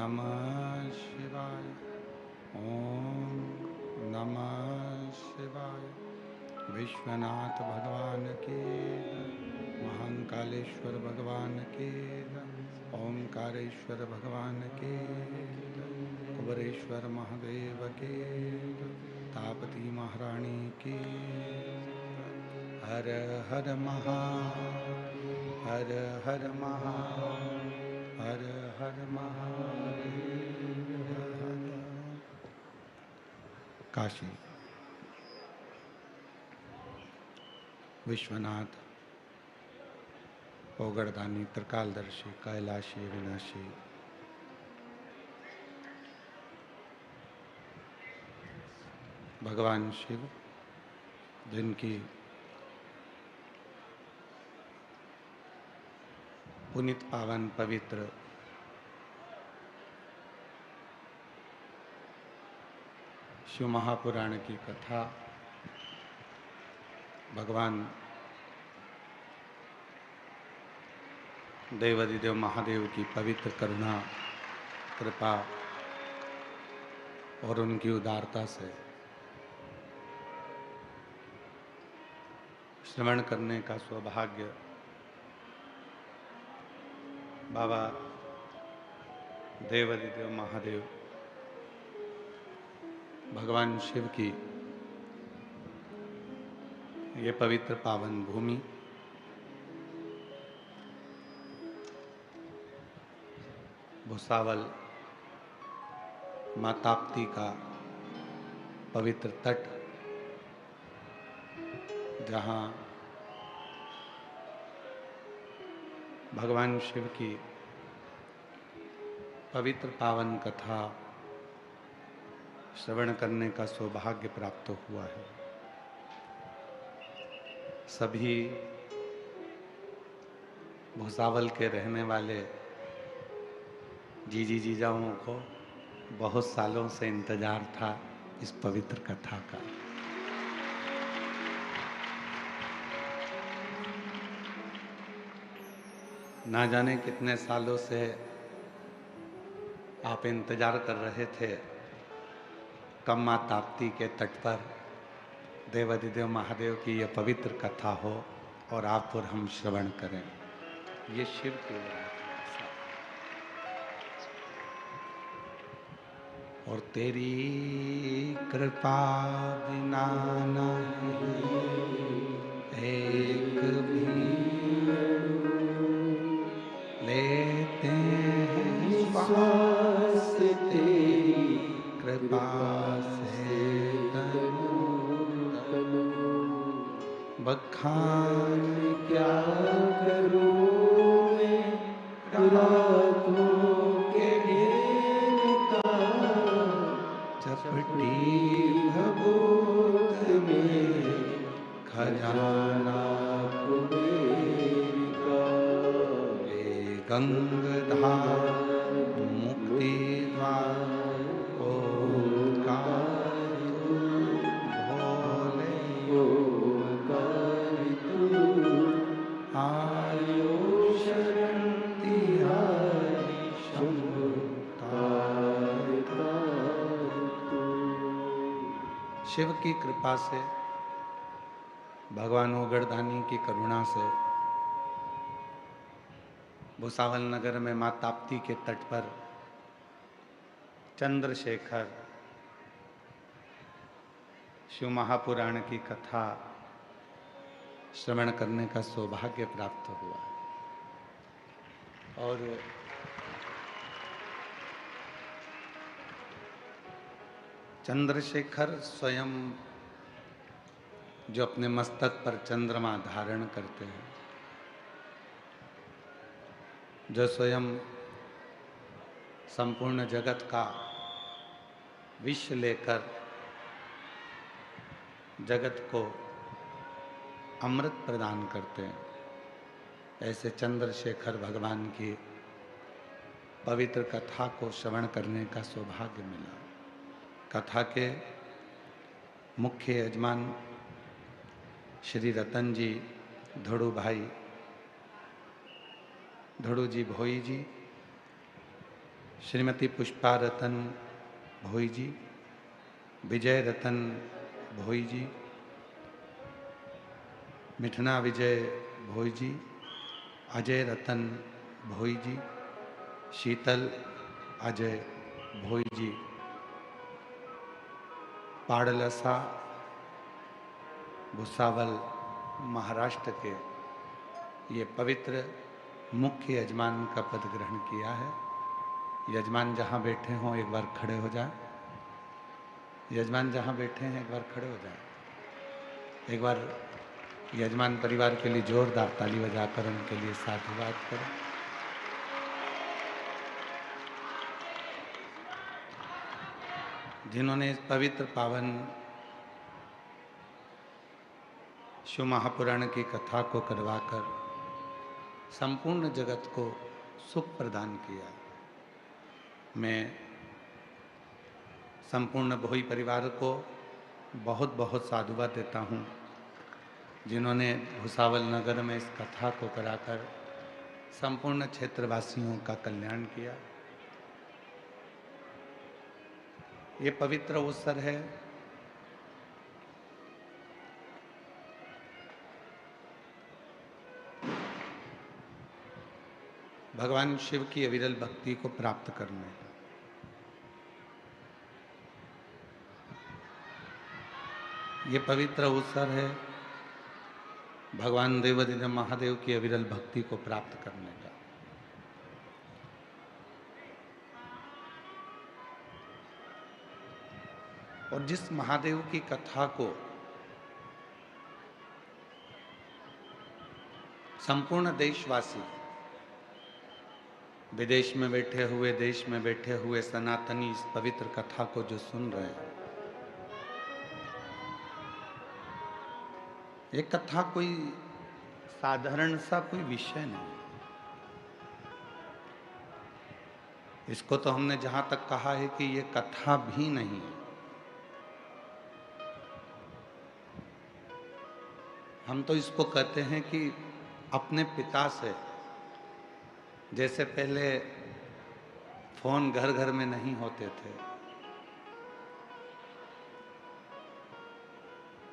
नमः शिवाय। ओम नमः शिवाय। विश्वनाथ भगवान की जय। महाकालेश्वर भगवान की जय। ओमकारेश्वर भगवान की जय। कुबरेश्वर महादेव की जय। तापती महारानी की जय। हर हर महादेव, हर हर महादेव, हर हर महादेव। काशी विश्वनाथ ओगड़दानी त्रिकालदर्शी कैलाशी विनाशी भगवान शिव, जिनकी पुनित पावन पवित्र शिव महापुराण की कथा भगवान देवादिदेव महादेव की पवित्र करुणा, कृपा और उनकी उदारता से श्रवण करने का सौभाग्य बाबा देवादिदेव महादेव भगवान शिव की ये पवित्र पावन भूमि भुसावल माँ ताप्ती का पवित्र तट, जहाँ भगवान शिव की पवित्र पावन कथा श्रवण करने का सौभाग्य प्राप्त हुआ है। सभी भुसावल के रहने वाले जीजी जीजाओं को बहुत सालों से इंतजार था इस पवित्र कथा का। ना जाने कितने सालों से आप इंतजार कर रहे थे कब माँ ताप्ती के तट पर देवादिदेव महादेव की यह पवित्र कथा हो और आप और हम श्रवण करें। ये शिव की विराट है। और तेरी कृपा बिना नहीं एक भी लेते हैं श्वास, तेरी कृपा से तनु तनु। बखान क्या करूं मैं रातों के घेर का, चपटी भभूत में खजाना कुबेर का। हे गंगाधार मुक्ति द्वार ओंकार तू, भोले ओंकार तू। आयो शरण तिहारी शंभु तार तार तू। शिव की कृपा से, भगवान ओगड़दानी की करुणा से भुसावल नगर में माँ ताप्ती के तट पर चंद्रशेखर शिव महापुराण की कथा श्रवण करने का सौभाग्य प्राप्त हुआ। और चंद्रशेखर स्वयं जो अपने मस्तक पर चंद्रमा धारण करते हैं, जो स्वयं संपूर्ण जगत का विष लेकर जगत को अमृत प्रदान करते हैं, ऐसे चंद्रशेखर भगवान की पवित्र कथा को श्रवण करने का सौभाग्य मिला। कथा के मुख्य यजमान श्री रतन जी, धड़ू भाई, धड़ू जी भोई जी, श्रीमती पुष्पा रतन भोई जी, विजय रतन भोई जी, मिठना विजय भोई जी, अजय रतन भोई जी, शीतल अजय भोई जी, पाड़लसा भुसावल महाराष्ट्र के ये पवित्र मुख्य यजमान का पद ग्रहण किया है। यजमान जहाँ बैठे हों एक बार खड़े हो जाएं। यजमान जहाँ बैठे हैं एक बार खड़े हो जाएं। एक बार यजमान परिवार के लिए जोरदार ताली बजाकर उनके लिए साधुवाद करें। जिन्होंने इस पवित्र पावन शिव महापुराण की कथा को करवाकर संपूर्ण जगत को सुख प्रदान किया। मैं संपूर्ण भोई परिवार को बहुत बहुत साधुवाद देता हूँ, जिन्होंने भुसावल नगर में इस कथा को कराकर संपूर्ण क्षेत्रवासियों का कल्याण किया। ये पवित्र अवसर है भगवान शिव की अविरल भक्ति को प्राप्त करने का। ये पवित्र अवसर है भगवान देवाधिदेव महादेव की अविरल भक्ति को प्राप्त करने का। और जिस महादेव की कथा को संपूर्ण देशवासी, विदेश में बैठे हुए, देश में बैठे हुए सनातनी इस पवित्र कथा को जो सुन रहे हैं, ये कथा कोई साधारण सा कोई विषय नहीं। इसको तो हमने जहां तक कहा है कि ये कथा भी नहीं है। हम तो इसको कहते हैं कि अपने पिता से, जैसे पहले फोन घर घर में नहीं होते थे,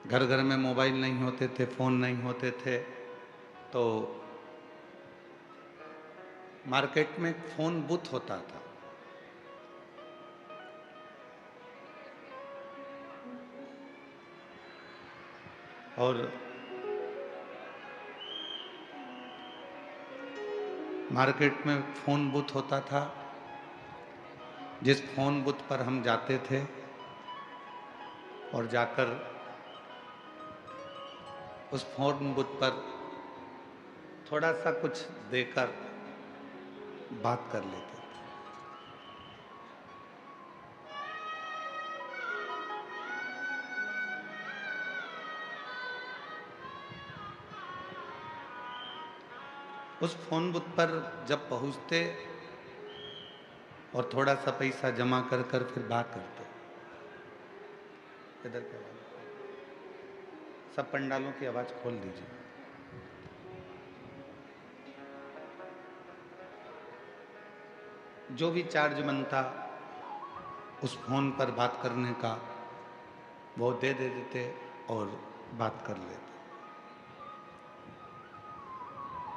घर घर में मोबाइल नहीं होते थे, फोन नहीं होते थे, तो मार्केट में फोन बूथ होता था। और मार्केट में फोन बूथ होता था, जिस फोन बूथ पर हम जाते थे और जाकर उस फोन बूथ पर थोड़ा सा कुछ देकर बात कर लेते थे। उस फोन बूथ पर जब पहुंचते और थोड़ा सा पैसा जमा कर कर फिर बात करते। इधर क्या बात, सब पंडालों की आवाज खोल दीजिए। जो भी चार्ज बनता उस फोन पर बात करने का, वो दे देते और बात कर लेते।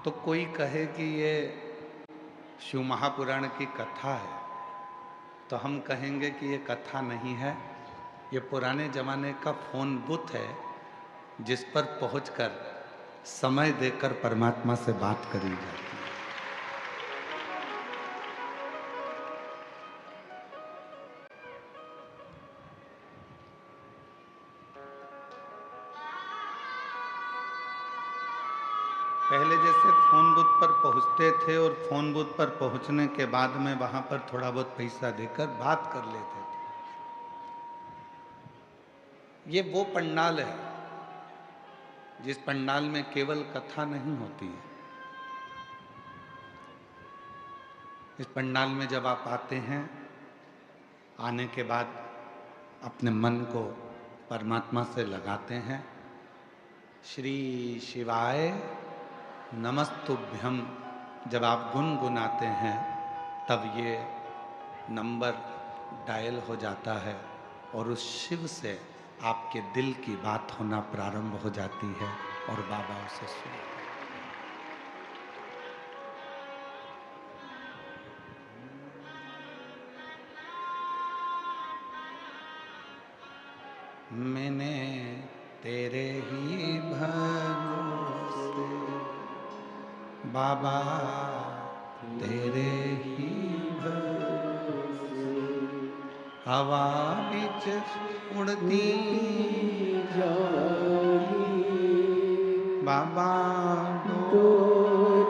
तो कोई कहे कि ये शिव महापुराण की कथा है, तो हम कहेंगे कि ये कथा नहीं है, ये पुराने जमाने का फोन बूथ है, जिस पर पहुंचकर समय देकर परमात्मा से बात करी जाती है। पहले जैसे फोन बूथ पर पहुंचते थे और फोन बूथ पर पहुंचने के बाद में वहां पर थोड़ा बहुत पैसा देकर बात कर लेते थे। ये वो पंडाल है जिस पंडाल में केवल कथा नहीं होती है। इस पंडाल में जब आप आते हैं, आने के बाद अपने मन को परमात्मा से लगाते हैं, श्री शिवाय नमस्तुभ्यम जब आप गुनगुनाते हैं, तब ये नंबर डायल हो जाता है और उस शिव से आपके दिल की बात होना प्रारंभ हो जाती है और बाबा उसे सुनते हैं। मैंने तेरे ही भरोसे बाबा, तेरे ही भरोसे हवा बिच उड़ती जागी बाबा, डोर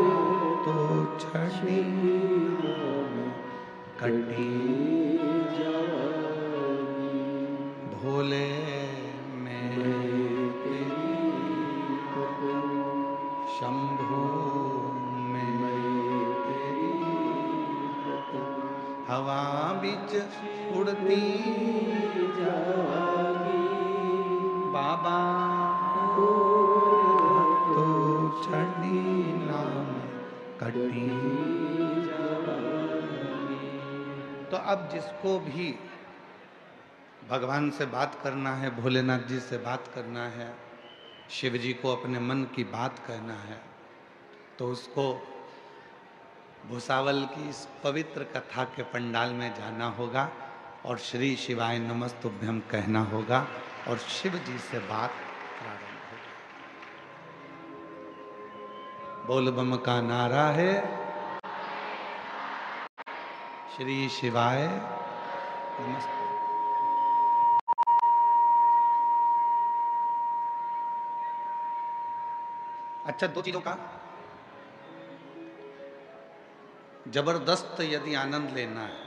तो छड़ी कटी जागी भोले में तेरी शंभू में तेरी हवा बिच उड़ती जागी बाबा, तो छड़ी नाम कटी जागी। तो अब जिसको भी भगवान से बात करना है, भोलेनाथ जी से बात करना है, शिव जी को अपने मन की बात कहना है, तो उसको भुसावल की इस पवित्र कथा के पंडाल में जाना होगा और श्री शिवाय नमस्तुभ्यम कहना होगा और शिव जी से बात प्रारंभ होगी। बोल बम का नारा है, श्री शिवाय नमस्तुभ्यम। अच्छा, दो चीजों का जबरदस्त यदि आनंद लेना है,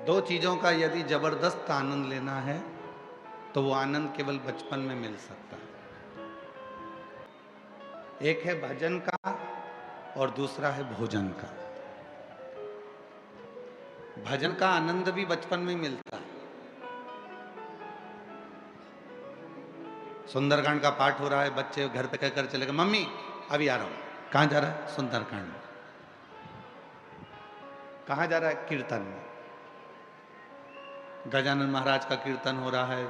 दो चीजों का यदि जबरदस्त आनंद लेना है तो वो आनंद केवल बचपन में मिल सकता है। एक है भजन का और दूसरा है भोजन का। भजन का आनंद भी बचपन में मिलता है। सुंदरकांड का पाठ हो रहा है, बच्चे घर पे कहकर चले गए, मम्मी अभी आ रहा हूं। कहां जा रहा है? सुंदरकांड में। कहां जा रहा है? कीर्तन में। गजानन महाराज का कीर्तन हो रहा है,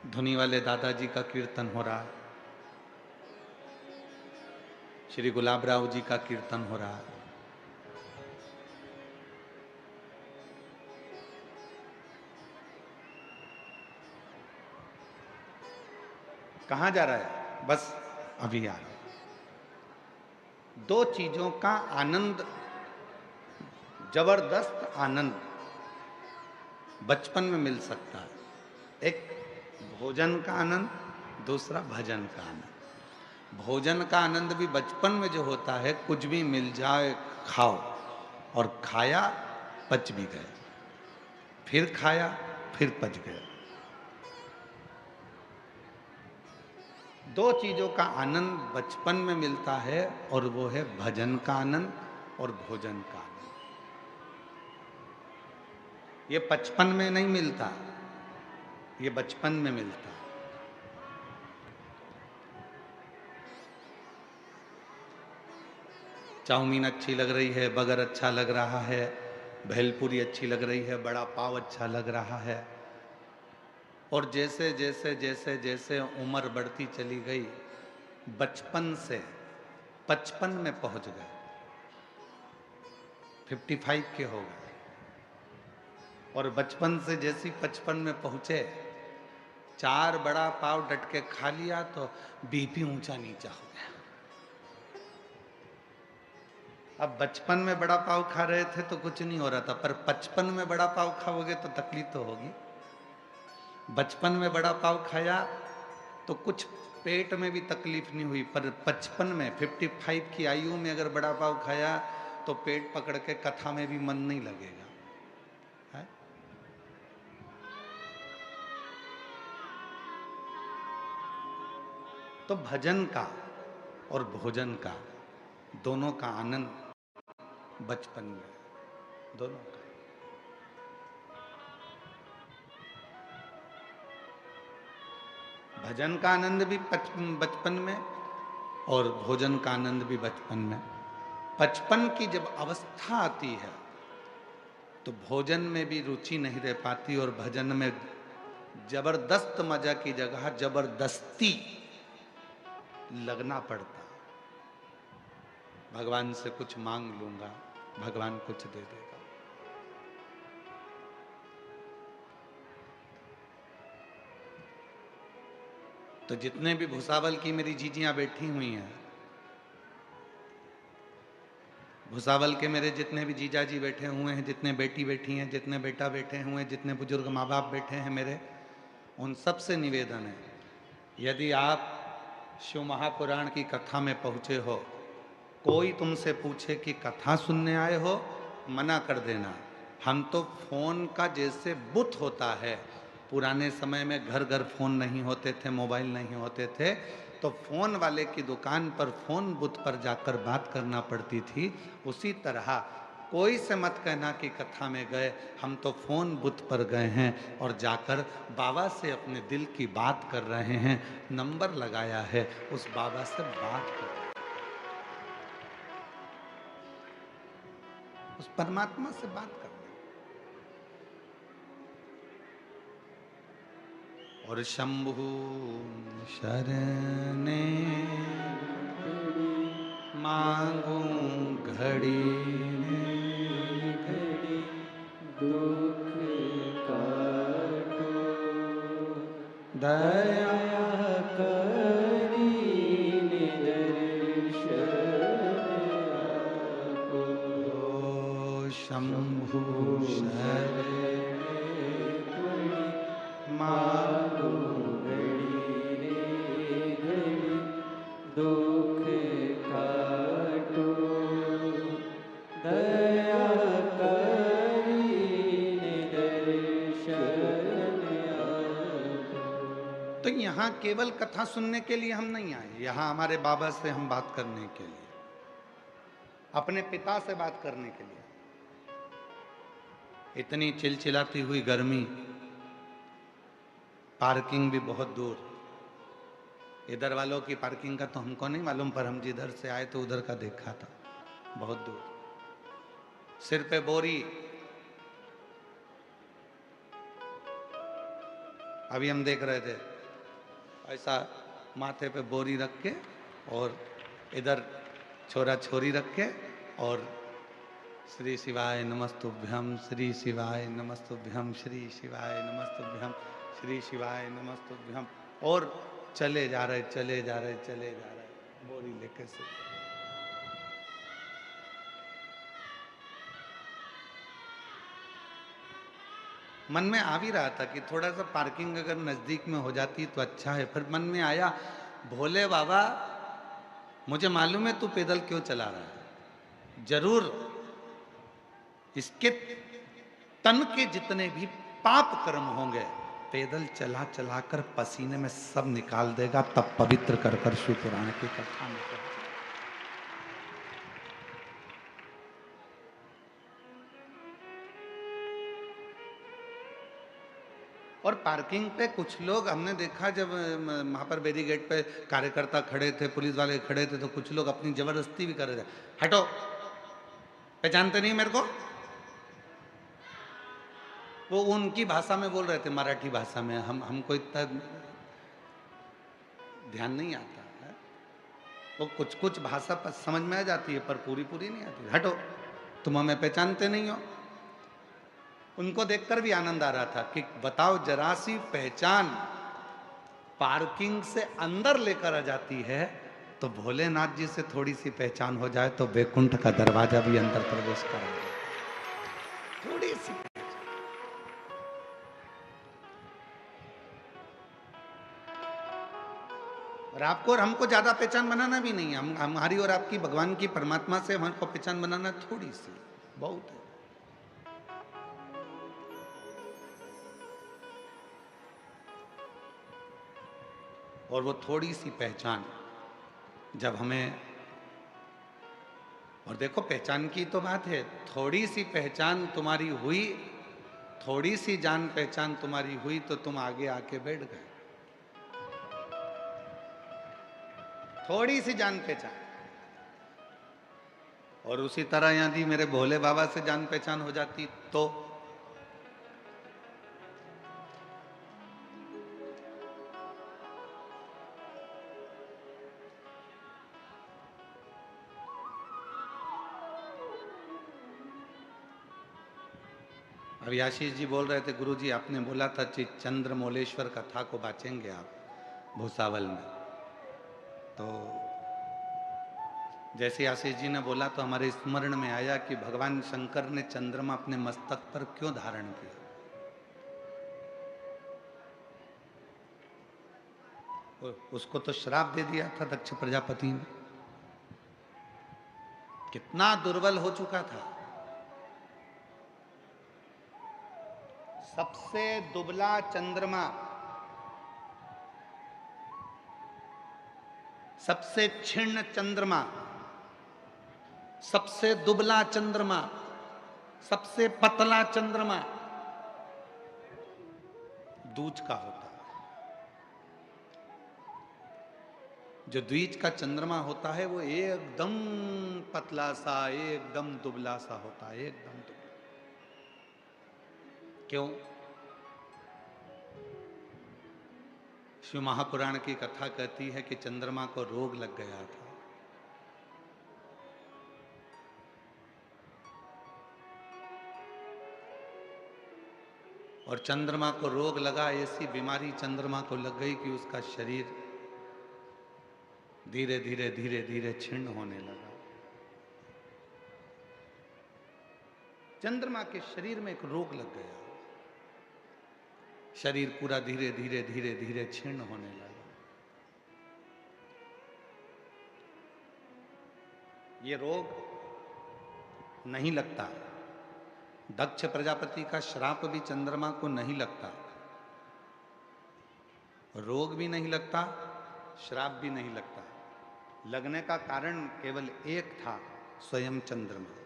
धुनी वाले दादाजी का कीर्तन हो रहा है, श्री गुलाबराव जी का कीर्तन हो रहा है। कहां जा रहा है? बस अभी आ रहा हूं। दो चीजों का आनंद, जबरदस्त आनंद बचपन में मिल सकता है। एक भोजन का आनंद, दूसरा भजन का आनंद। भोजन का आनंद भी बचपन में जो होता है, कुछ भी मिल जाए खाओ, और खाया पच भी गए, फिर खाया फिर पच गया। दो चीजों का आनंद बचपन में मिलता है और वो है भजन का आनंद और भोजन का आनंद। ये बचपन में नहीं मिलता, ये बचपन में मिलता। चाउमीन अच्छी लग रही है, बगर अच्छा लग रहा है, भेलपुरी अच्छी लग रही है, बड़ा पाव अच्छा लग रहा है, और जैसे जैसे जैसे जैसे उम्र बढ़ती चली गई, बचपन से 55 में पहुंच गए, 55 के हो गए, और बचपन से जैसी 55 में पहुंचे, 4 बड़ा पाव डट के खा लिया तो बीपी ऊंचा नीचा हो गया। अब बचपन में बड़ा पाव खा रहे थे तो कुछ नहीं हो रहा था, पर 55 में बड़ा पाव खाओगे तो तकलीफ तो होगी। बचपन में बड़ा पाव खाया तो कुछ पेट में भी तकलीफ नहीं हुई, पर 55 में 55 की आयु में अगर बड़ा पाव खाया तो पेट पकड़ के कथा में भी मन नहीं लगेगा है? तो भजन का और भोजन का, दोनों का आनंद बचपन में, दोनों का। भजन का आनंद भी बचपन में और भोजन का आनंद भी बचपन में। बचपन की जब अवस्था आती है तो भोजन में भी रुचि नहीं रह पाती और भजन में जबरदस्त मजा की जगह जबरदस्ती लगना पड़ता। भगवान से कुछ मांग लूंगा, भगवान कुछ दे देगा। तो जितने भी भुसावल की मेरी जीजियां बैठी हुई हैं, भुसावल के मेरे जितने भी जीजा जी बैठे हुए हैं, जितने बेटी बैठी हैं, जितने बेटा बैठे हुए हैं, जितने बुजुर्ग माँ बाप बैठे हैं मेरे, उन सब से निवेदन है, यदि आप शिव महापुराण की कथा में पहुंचे हो, कोई तुमसे पूछे कि कथा सुनने आए हो, मना कर देना। हम तो फोन का जैसे बुत होता है, पुराने समय में घर घर फोन नहीं होते थे, मोबाइल नहीं होते थे, तो फोन वाले की दुकान पर फोन बुत पर जाकर बात करना पड़ती थी। उसी तरह कोई से मत कहना कि कथा में गए, हम तो फोन बुत पर गए हैं और जाकर बाबा से अपने दिल की बात कर रहे हैं। नंबर लगाया है, उस बाबा से बात कर, उस परमात्मा से बात कर। और शंभु शरणे मांगू घड़ी घड़ी दुख काटो, दया करी निदर्शन आपो। शंभु शरणे मांगो घड़ी रे घड़ी दुख काटो, दया करी निदर्शन आपो। तो यहाँ केवल कथा सुनने के लिए हम नहीं आए, यहाँ हमारे बाबा से हम बात करने के लिए, अपने पिता से बात करने के लिए। इतनी चिलचिलाती हुई गर्मी, पार्किंग भी बहुत दूर, इधर वालों की पार्किंग का तो हमको नहीं मालूम, पर हम जिधर से आए तो उधर का देखा था, बहुत दूर। सिर पे बोरी, अभी हम देख रहे थे, ऐसा माथे पे बोरी रख के और इधर छोरा छोरी रख के, और श्री शिवाय नमस्तुभ्यम, श्री शिवाय नमस्तुभ्यम, श्री शिवाय नमस्तुभ्यम, श्री शिवाय नमस्तुभ्यम, और चले जा रहे चले जा रहे चले जा रहे बोरी लेके से। मन में आ भी रहा था कि थोड़ा सा पार्किंग अगर नजदीक में हो जाती तो अच्छा है, फिर मन में आया, भोले बाबा मुझे मालूम है तू पैदल क्यों चला रहा है, जरूर इसके तन के जितने भी पाप कर्म होंगे पैदल चला चला कर पसीने में सब निकाल देगा, तब पवित्र कर कर शिव पुराण की कथा में पहुंचे। और पार्किंग पे कुछ लोग हमने देखा, जब वहां पर बैरिकेड पे कार्यकर्ता खड़े थे, पुलिस वाले खड़े थे, तो कुछ लोग अपनी जबरदस्ती भी कर रहे थे, हटो, पहचानते नहीं मेरे को। वो उनकी भाषा में बोल रहे थे, मराठी भाषा में, हमको इतना ध्यान नहीं आता है। वो कुछ कुछ भाषा पर समझ में आ जाती है, पर पूरी पूरी नहीं आती। हटो, तुम हमें पहचानते नहीं हो। उनको देखकर भी आनंद आ रहा था कि बताओ, जरा सी पहचान पार्किंग से अंदर लेकर आ जाती है, तो भोलेनाथ जी से थोड़ी सी पहचान हो जाए तो वैकुंठ का दरवाजा भी अंदर प्रवेश करा जाए, थोड़ी सी। और आपको और हमको ज्यादा पहचान बनाना भी नहीं है, हम हमारी और आपकी भगवान की परमात्मा से हमको पहचान बनाना थोड़ी सी बहुत है। और वो थोड़ी सी पहचान जब हमें, और देखो पहचान की तो बात है, थोड़ी सी पहचान तुम्हारी हुई, थोड़ी सी जान पहचान तुम्हारी हुई तो तुम आगे आके बैठ गए। थोड़ी सी जान पहचान, और उसी तरह यदि मेरे भोले बाबा से जान पहचान हो जाती तो अभी आशीष जी बोल रहे थे, गुरु जी आपने बोला था चंद्रमौलेश्वर कथा को बांचेंगे आप भूसावल में। तो जैसे आशीष जी ने बोला तो हमारे स्मरण में आया कि भगवान शंकर ने चंद्रमा अपने मस्तक पर क्यों धारण किया। उसको तो श्राप दे दिया था दक्ष प्रजापति ने। कितना दुर्बल हो चुका था। सबसे दुबला चंद्रमा, सबसे क्षीण चंद्रमा, सबसे दुबला चंद्रमा, सबसे पतला चंद्रमा दूज का होता है। जो द्विज का चंद्रमा होता है वो एकदम पतला सा, एकदम दुबला सा होता है, एकदम दुबला। क्यों? शिव महापुराण की कथा कहती है कि चंद्रमा को रोग लग गया था। और चंद्रमा को रोग लगा, ऐसी बीमारी चंद्रमा को लग गई कि उसका शरीर धीरे धीरे धीरे धीरे छिन्न होने लगा। चंद्रमा के शरीर में एक रोग लग गया, शरीर पूरा धीरे धीरे धीरे धीरे छिन्न होने लगा। ये रोग नहीं लगता। दक्ष प्रजापति का श्राप भी चंद्रमा को नहीं लगता, रोग भी नहीं लगता, श्राप भी नहीं लगता। लगने का कारण केवल एक था, स्वयं चंद्रमा।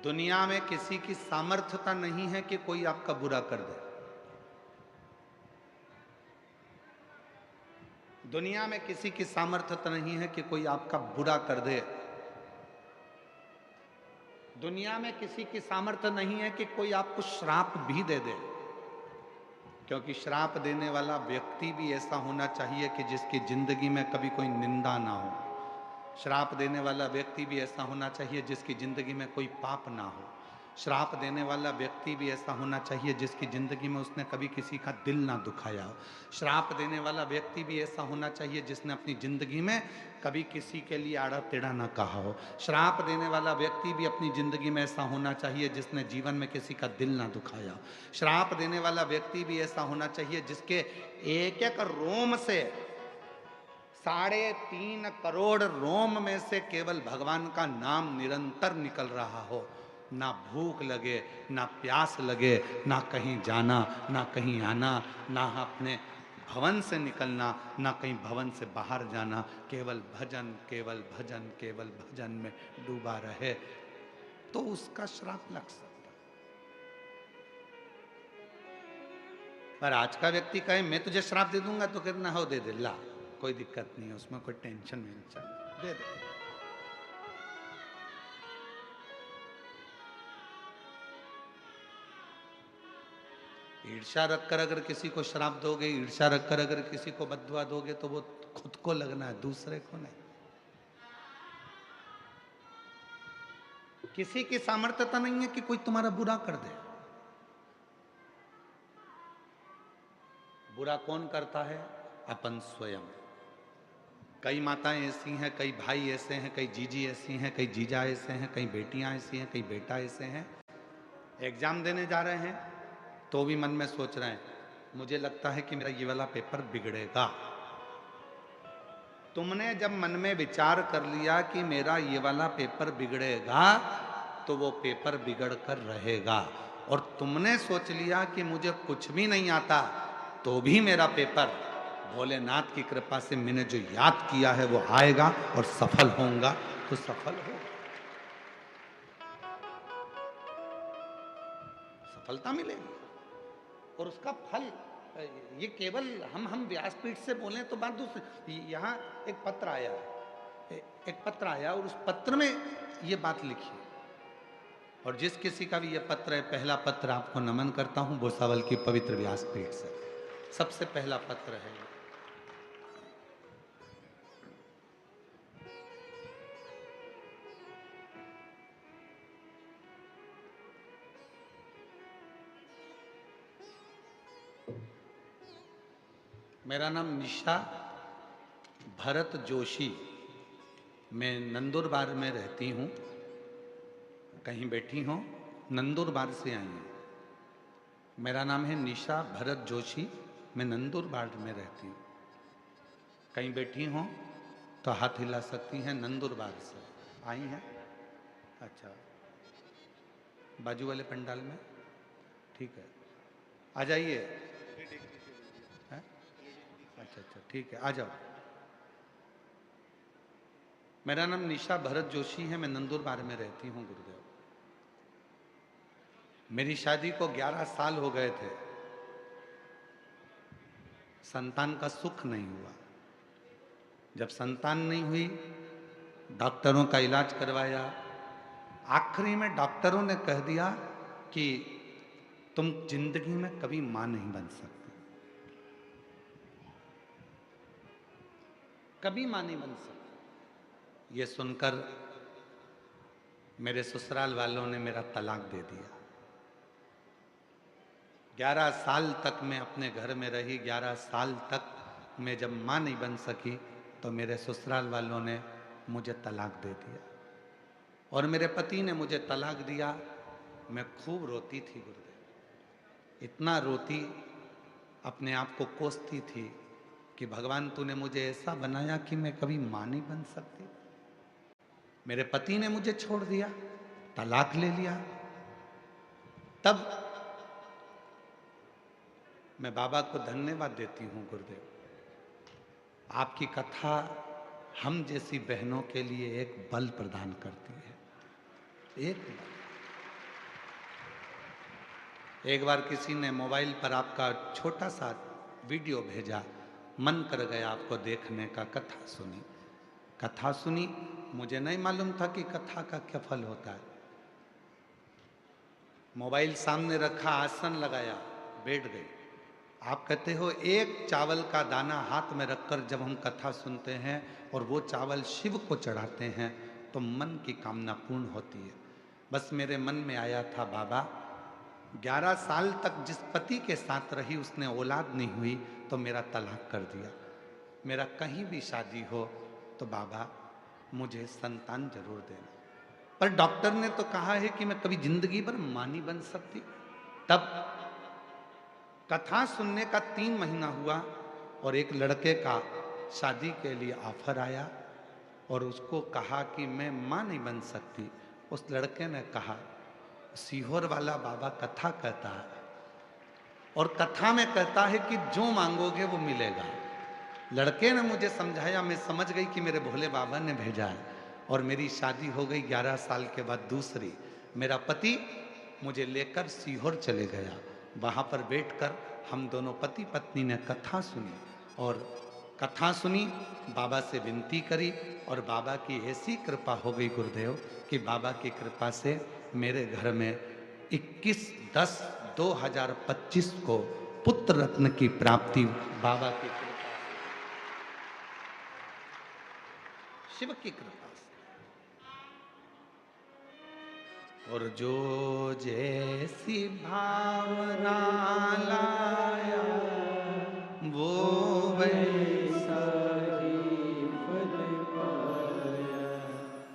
दुनिया में किसी की सामर्थ्यता नहीं है कि कोई आपका बुरा कर दे। दुनिया में किसी की सामर्थ्यता नहीं है कि कोई आपका बुरा कर दे। दुनिया में किसी की सामर्थ्य नहीं है कि कोई आपको श्राप भी दे दे, क्योंकि श्राप देने वाला व्यक्ति भी ऐसा होना चाहिए कि जिसकी जिंदगी में कभी कोई निंदा ना हो। श्राप देने वाला व्यक्ति भी ऐसा होना चाहिए जिसकी जिंदगी में कोई पाप ना हो। श्राप देने वाला व्यक्ति भी ऐसा होना चाहिए जिसकी जिंदगी में उसने कभी किसी का दिल ना दुखाया हो। श्राप देने वाला व्यक्ति भी ऐसा होना चाहिए जिसने अपनी जिंदगी में कभी किसी के लिए आड़ा टेढ़ा ना कहा हो। श्राप देने वाला व्यक्ति भी अपनी जिंदगी में ऐसा होना चाहिए जिसने जीवन में किसी का दिल ना दुखाया हो। श्राप देने वाला व्यक्ति भी ऐसा होना चाहिए जिसके एक एक रोम से 3.5 करोड़ रोम में से केवल भगवान का नाम निरंतर निकल रहा हो। ना भूख लगे, ना प्यास लगे, ना कहीं जाना, ना कहीं आना, ना अपने भवन से निकलना, ना कहीं भवन से बाहर जाना, केवल भजन, केवल भजन, केवल भजन में डूबा रहे, तो उसका श्राप लग सकता। पर आज का व्यक्ति कहे मैं तुझे श्राप दे दूंगा तो कितना हो दे दे, ला कोई दिक्कत नहीं है, उसमें कोई टेंशन नहीं, दे दे। ईर्ष्या रखकर अगर किसी को श्राप दोगे, ईर्ष्या रखकर अगर किसी को बद्दुआ दोगे तो वो खुद को लगना है, दूसरे को नहीं। किसी की सामर्थ्यता नहीं है कि कोई तुम्हारा बुरा कर दे। बुरा कौन करता है? अपन स्वयं। कई माताएं ऐसी हैं, कई भाई ऐसे हैं, कई जीजी ऐसी हैं, कई जीजा ऐसे हैं, कई बेटियां ऐसी हैं, कई बेटा ऐसे हैं। एग्जाम देने जा रहे हैं तो भी मन में सोच रहे हैं मुझे लगता है कि मेरा ये वाला पेपर बिगड़ेगा। तुमने जब मन में विचार कर लिया कि मेरा ये वाला पेपर बिगड़ेगा तो वो पेपर बिगड़ कर रहेगा। और तुमने सोच लिया कि मुझे कुछ भी नहीं आता तो भी मेरा पेपर भोलेनाथ की कृपा से मैंने जो याद किया है वो आएगा और सफल होऊंगा तो सफल होगा। सफलता मिलेगी और उसका फल ये केवल हम व्यासपीठ से बोलें तो बात दूसरी। यहाँ एक पत्र आया, एक पत्र आया और उस पत्र में ये बात लिखी है। और जिस किसी का भी ये पत्र है, पहला पत्र आपको नमन करता हूँ भुसावल की पवित्र व्यासपीठ से, सबसे पहला पत्र है ये। मेरा नाम निशा भरत जोशी, मैं नंदुरबार में रहती हूँ। कहीं बैठी हो, नंदुरबार से आई हूँ। मेरा नाम है निशा भरत जोशी, मैं नंदुरबार में रहती हूँ। कहीं बैठी हो तो हाथ हिला सकती हैं। नंदुरबार से आई हैं। अच्छा, बाजू वाले पंडाल में, ठीक है, आ जाइए। हैं? अच्छा अच्छा, ठीक है, आ जाओ। मेरा नाम निशा भरत जोशी है, मैं नंदुरबार में रहती हूँ गुरुदेव। मेरी शादी को 11 साल हो गए थे, संतान का सुख नहीं हुआ। जब संतान नहीं हुई, डॉक्टरों का इलाज करवाया। आखिरी में डॉक्टरों ने कह दिया कि तुम जिंदगी में कभी मां नहीं बन सकती, कभी मां नहीं बन सकती। ये सुनकर मेरे ससुराल वालों ने मेरा तलाक दे दिया। 11 साल तक मैं अपने घर में रही। 11 साल तक मैं जब मां नहीं बन सकी तो मेरे ससुराल वालों ने मुझे तलाक दे दिया। और मेरे पति ने मुझे तलाक दिया। मैं खूब रोती थी गुरुदेव, इतना रोती, अपने आप को कोसती थी कि भगवान तूने मुझे ऐसा बनाया कि मैं कभी मां नहीं बन सकती। मेरे पति ने मुझे छोड़ दिया, तलाक ले लिया। तब मैं बाबा को धन्यवाद देती हूँ गुरुदेव, आपकी कथा हम जैसी बहनों के लिए एक बल प्रदान करती है, एक बल। एक बार किसी ने मोबाइल पर आपका छोटा सा वीडियो भेजा, मन कर गया आपको देखने का। कथा सुनी, कथा सुनी, मुझे नहीं मालूम था कि कथा का क्या फल होता है। मोबाइल सामने रखा, आसन लगाया, बैठ गई। आप कहते हो एक चावल का दाना हाथ में रखकर जब हम कथा सुनते हैं और वो चावल शिव को चढ़ाते हैं तो मन की कामना पूर्ण होती है। बस मेरे मन में आया था, बाबा 11 साल तक जिस पति के साथ रही उसने औलाद नहीं हुई तो मेरा तलाक कर दिया। मेरा कहीं भी शादी हो तो बाबा मुझे संतान जरूर देना। पर डॉक्टर ने तो कहा है कि मैं कभी जिंदगी भर मां नहीं बन सकती। तब कथा सुनने का 3 महीना हुआ और एक लड़के का शादी के लिए ऑफर आया और उसको कहा कि मैं मां नहीं बन सकती। उस लड़के ने कहा, सीहोर वाला बाबा कथा कहता है और कथा में कहता है कि जो मांगोगे वो मिलेगा। लड़के ने मुझे समझाया, मैं समझ गई कि मेरे भोले बाबा ने भेजा है और मेरी शादी हो गई 11 साल के बाद दूसरी। मेरा पति मुझे लेकर सीहोर चले गया। वहाँ पर बैठकर हम दोनों पति पत्नी ने कथा सुनी और कथा सुनी, बाबा से विनती करी और बाबा की ऐसी कृपा हो गई गुरुदेव कि बाबा की कृपा से मेरे घर में 21/10/2025 को पुत्र रत्न की प्राप्ति बाबा की कृपा, शिव की कृपा से। और जो जैसी भावना लाया वो वैसा ही फल पाया,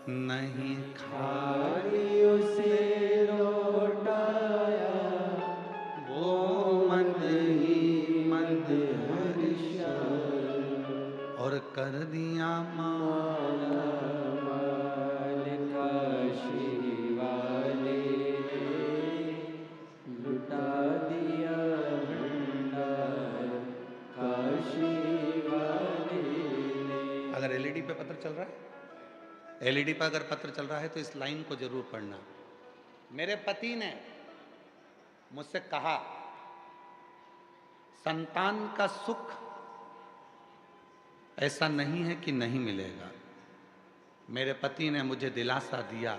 नहीं खाली उसे लौटाया, वो मन ही मन हर्षा और कर दिया माला माल काशी वाले ने, लुटा दिया भंडार काशी वाले ने। अगर एलईडी पे पत्र चल रहा है, एलईडी पर अगर पत्र चल रहा है तो इस लाइन को जरूर पढ़ना। मेरे पति ने मुझसे कहा, संतान का सुख ऐसा नहीं है कि नहीं मिलेगा। मेरे पति ने मुझे दिलासा दिया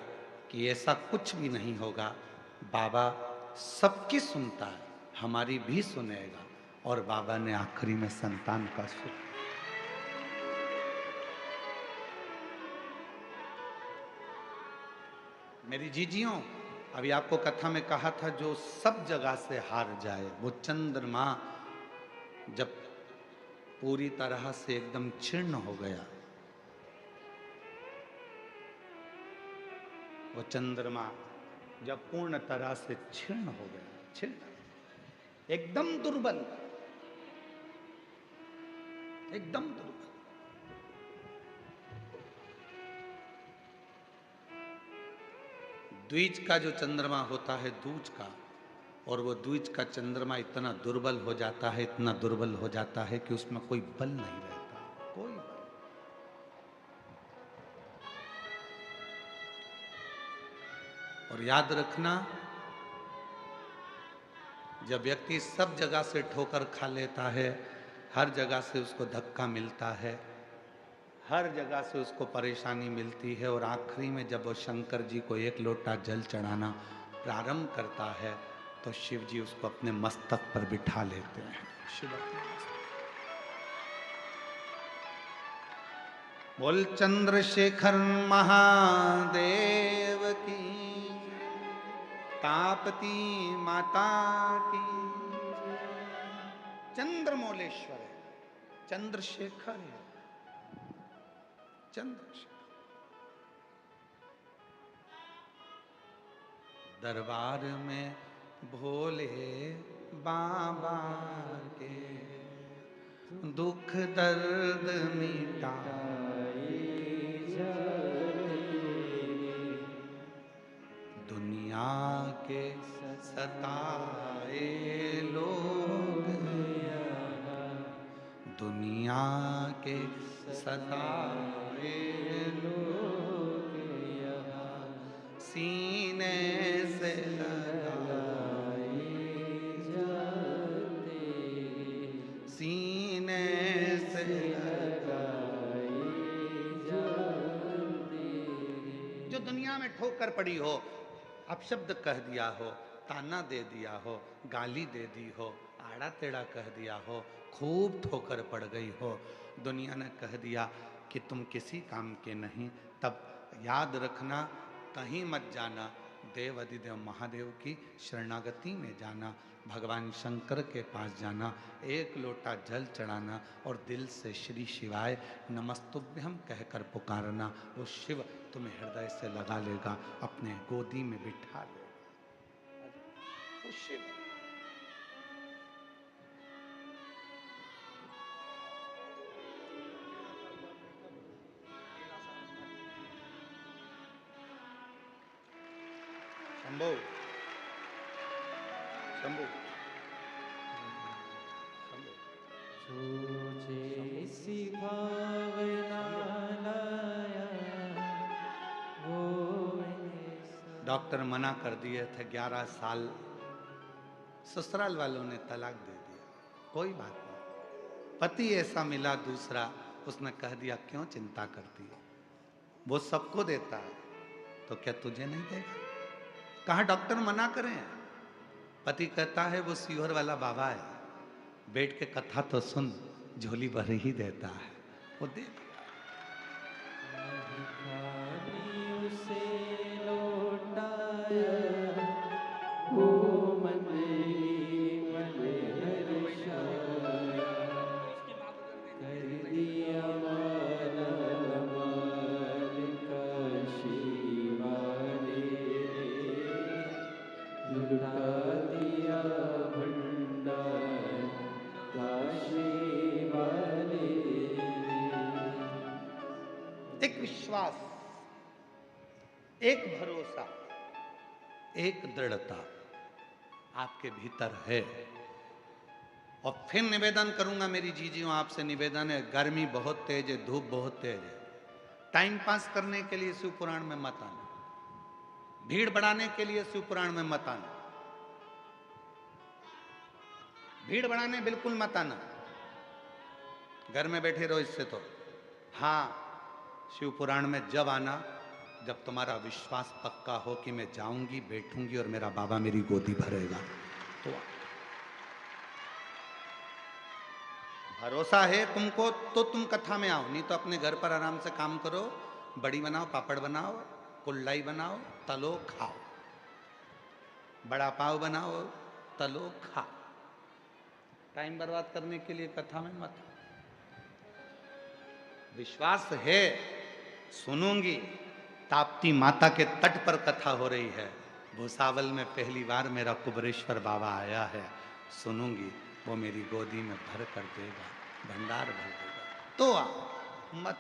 कि ऐसा कुछ भी नहीं होगा, बाबा सबकी सुनता है, हमारी भी सुनेगा। और बाबा ने आखिरी में संतान का सुख। मेरी जीजियों, अभी आपको कथा में कहा था, जो सब जगह से हार जाए, वो चंद्रमा जब पूरी तरह से एकदम क्षीण हो गया, वो चंद्रमा जब पूर्ण तरह से क्षीण हो गया, क्षीण, एकदम दुर्बल, एकदम दुर्बल, द्विज का जो चंद्रमा होता है दूज का, और वो द्विज का चंद्रमा इतना दुर्बल हो जाता है, इतना दुर्बल हो जाता है कि उसमें कोई बल नहीं रहता, कोई बल। और याद रखना, जब व्यक्ति सब जगह से ठोकर खा लेता है, हर जगह से उसको धक्का मिलता है, हर जगह से उसको परेशानी मिलती है, और आखिरी में जब वो शंकर जी को एक लोटा जल चढ़ाना प्रारंभ करता है, तो शिव जी उसको अपने मस्तक पर बिठा लेते हैं। शिव बोल चंद्रशेखर महादेव की, तापती माता की। चंद्रमौलेश्वर है, चंद्रशेखर है, चंद्रशेखर। दरबार में भोले बाबा के, दुख दर्द मिटाए दुनिया के सताए लोग, दुनिया के सताए लोग सीने से लगाए जाते, सीने से लगाए जाते। जो दुनिया में ठोकर पड़ी हो, अपशब्द कह दिया हो, ताना दे दिया हो, गाली दे दी हो, आड़ा टेढ़ा कह दिया हो, खूब ठोकर पड़ गई हो, दुनिया ने कह दिया कि तुम किसी काम के नहीं, तब याद रखना, कहीं मत जाना, देव अधिदेव महादेव की शरणागति में जाना, भगवान शंकर के पास जाना, एक लोटा जल चढ़ाना और दिल से श्री शिवाय नमस्तुभ्यम कहकर पुकारना। वो शिव तुम्हें हृदय से लगा लेगा, अपने गोदी में बिठा लेगा। वो शिव। शंभो शंभो डॉक्टर मना कर दिए थे, 11 साल ससुराल वालों ने तलाक दे दिया, कोई बात नहीं। पति ऐसा मिला दूसरा, उसने कह दिया क्यों चिंता करती है, वो सबको देता है, तो क्या तुझे नहीं देगा? कहा डॉक्टर मना करें? पति कहता है वो सीहोर वाला बाबा है, बैठ के कथा तो सुन, झोली भर ही देता है, वो दे दिया। एक विश्वास, एक भरोसा, एक दृढ़ता आपके भीतर है। और फिर निवेदन करूंगा मेरी जीजियों, आपसे निवेदन है, गर्मी बहुत तेज है, धूप बहुत तेज है, टाइम पास करने के लिए शिव पुराण में मत आना, भीड़ बढ़ाने के लिए शिव पुराण में मत आना। भीड़ बढ़ाने बिल्कुल मत आना, घर में बैठे रहो इससे तो। हाँ, शिव पुराण में जब आना जब तुम्हारा विश्वास पक्का हो कि मैं जाऊंगी, बैठूंगी और मेरा बाबा मेरी गोदी भरेगा, तो भरोसा है तुमको तो तुम कथा में आओ, नहीं तो अपने घर पर आराम से काम करो, बड़ी बनाओ, पापड़ बनाओ, कुल्लाई बनाओ, तलो खाओ, बड़ा पाव बनाओ, तलो खाओ। टाइम बर्बाद करने के लिए कथा में मत। विश्वास है, सुनूंगी। ताप्ती माता के तट पर कथा हो रही है, भूसावल में पहली बार मेरा कुबरेश्वर बाबा आया है, सुनूंगी, वो मेरी गोदी में भर कर देगा, भंडार भर देगा, तो आ मत।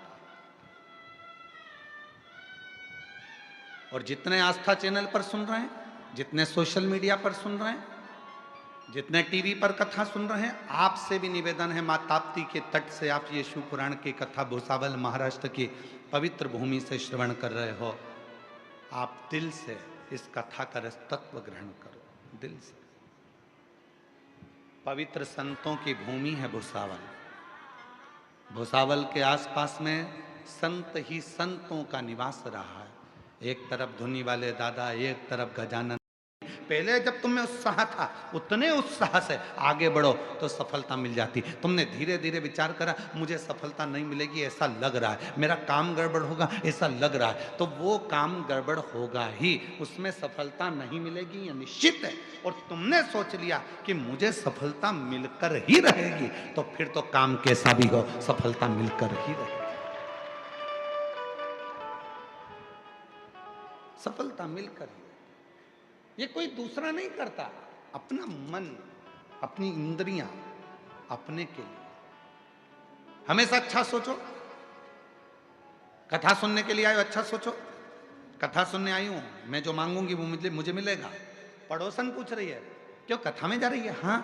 और जितने आस्था चैनल पर सुन रहे हैं, जितने सोशल मीडिया पर सुन रहे हैं, जितने टीवी पर कथा सुन रहे हैं, आपसे भी निवेदन है, मां ताप्ती के तट से आप ये शिव पुराण की कथा भूसावल महाराष्ट्र की पवित्र भूमि से श्रवण कर रहे हो, आप दिल से इस कथा का तत्व ग्रहण करो, दिल से। पवित्र संतों की भूमि है भूसावल। भूसावल के आसपास में संत ही संतों का निवास रहा है। एक तरफ धुनी वाले दादा, एक तरफ गजानन। पहले जब तुम्हें उत्साह था, उतने उत्साह से आगे बढ़ो तो सफलता मिल जाती। तुमने धीरे धीरे विचार करा, मुझे सफलता नहीं मिलेगी, ऐसा लग रहा है, मेरा काम गड़बड़ होगा, ऐसा लग रहा है, तो वो काम गड़बड़ होगा ही, उसमें सफलता नहीं मिलेगी, ये निश्चित है। और तुमने सोच लिया कि मुझे सफलता मिलकर ही रहेगी, तो फिर तो काम कैसा भी हो, सफलता मिलकर ही रहेगी। सफलता मिलकर ही, ये कोई दूसरा नहीं करता, अपना मन, अपनी इंद्रियां, अपने के लिए। हमेशा अच्छा सोचो। कथा सुनने के लिए आयो, अच्छा सोचो, कथा सुनने आई हूं, मैं जो मांगूंगी वो मुझे मिलेगा। पड़ोसन पूछ रही है, क्यों कथा में जा रही है? हाँ,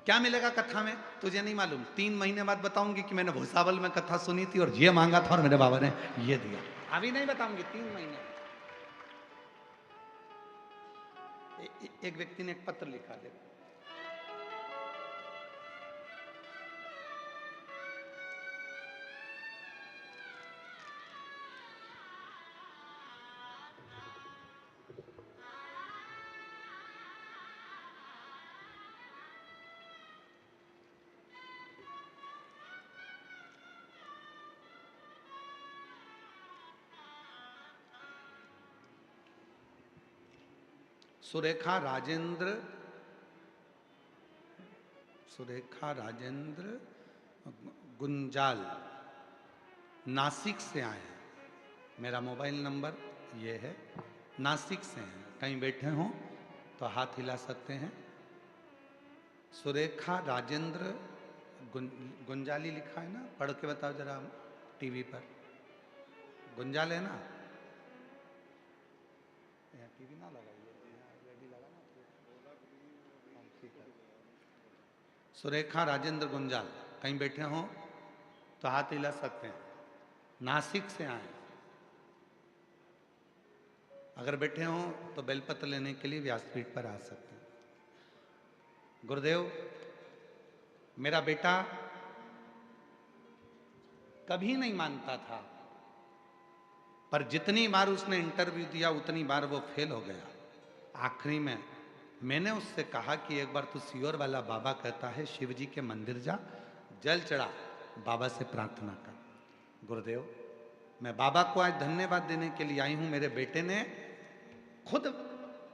क्या मिलेगा कथा में? तुझे नहीं मालूम, 3 महीने बाद बताऊंगी कि मैंने भूसावल में कथा सुनी थी और ये मांगा था और मेरे बाबा ने ये दिया। अभी नहीं बताऊंगी, 3 महीने। एक व्यक्ति ने एक पत्र लिखा, देखो, सुरेखा राजेंद्र गुंजाल नासिक से आए हैं। मेरा मोबाइल नंबर ये है, नासिक से हैं, कहीं बैठे हों तो हाथ हिला सकते हैं। सुरेखा राजेंद्र गुंजाली लिखा है ना, पढ़ के बताओ जरा टीवी पर। गुंजाल है ना? यहाँ टीवी ना लगाइए, रेडी लगा ना, ठीक है। सुरेखा राजेंद्र गुंजाल कहीं बैठे हों तो हाथ हिला सकते हैं, नासिक से आए। अगर बैठे हों तो बेलपत्र लेने के लिए व्यासपीठ पर आ सकते हैं। गुरुदेव, मेरा बेटा कभी नहीं मानता था, पर जितनी बार उसने इंटरव्यू दिया उतनी बार वो फेल हो गया। आखिरी में मैंने उससे कहा कि एक बार तू सियोर वाला बाबा कहता है, शिव जी के मंदिर जा, जल चढ़ा, बाबा से प्रार्थना कर। गुरुदेव, मैं बाबा को आज धन्यवाद देने के लिए आई हूं। मेरे बेटे ने खुद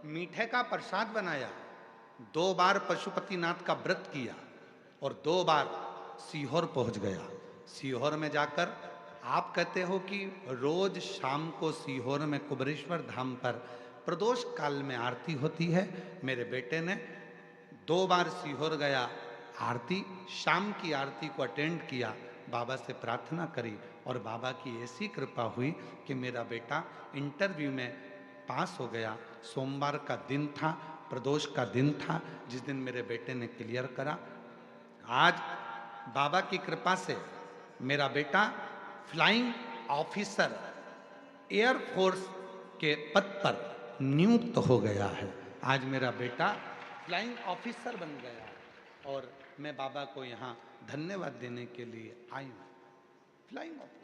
मीठे का प्रसाद बनाया, 2 बार पशुपतिनाथ का व्रत किया और 2 बार सीहोर पहुंच गया। सीहोर में जाकर, आप कहते हो कि रोज शाम को सीहोर में कुबरेश्वर धाम पर प्रदोष काल में आरती होती है। मेरे बेटे ने 2 बार सीहोर गया, आरती, शाम की आरती को अटेंड किया, बाबा से प्रार्थना करी और बाबा की ऐसी कृपा हुई कि मेरा बेटा इंटरव्यू में पास हो गया। सोमवार का दिन था, प्रदोष का दिन था, जिस दिन मेरे बेटे ने क्लियर करा। आज बाबा की कृपा से मेरा बेटा फ्लाइंग ऑफिसर एयरफोर्स के पद पर नियुक्त हो गया है। आज मेरा बेटा फ्लाइंग ऑफिसर बन गया और मैं बाबा को यहाँ धन्यवाद देने के लिए आई हूँ। Flying officer.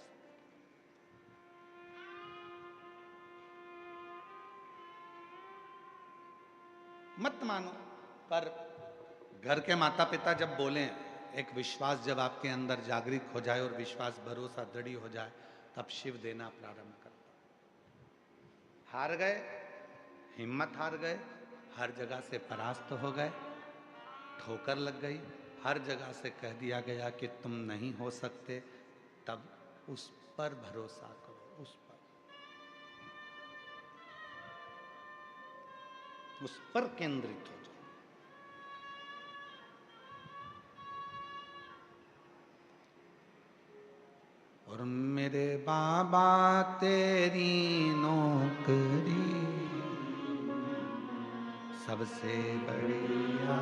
मत मानो, पर घर के माता पिता जब बोले, एक विश्वास जब आपके अंदर जागृत हो जाए और विश्वास भरोसा दृढ़ हो जाए, तब शिव देना प्रारंभ करता। हार गए, हिम्मत हार गए, हर जगह से परास्त हो गए, ठोकर लग गई, हर जगह से कह दिया गया कि तुम नहीं हो सकते, तब उस पर भरोसा करो, उस पर केंद्रित हो जाओ। और मेरे बाबा तेरी नौकरी सबसे बढ़िया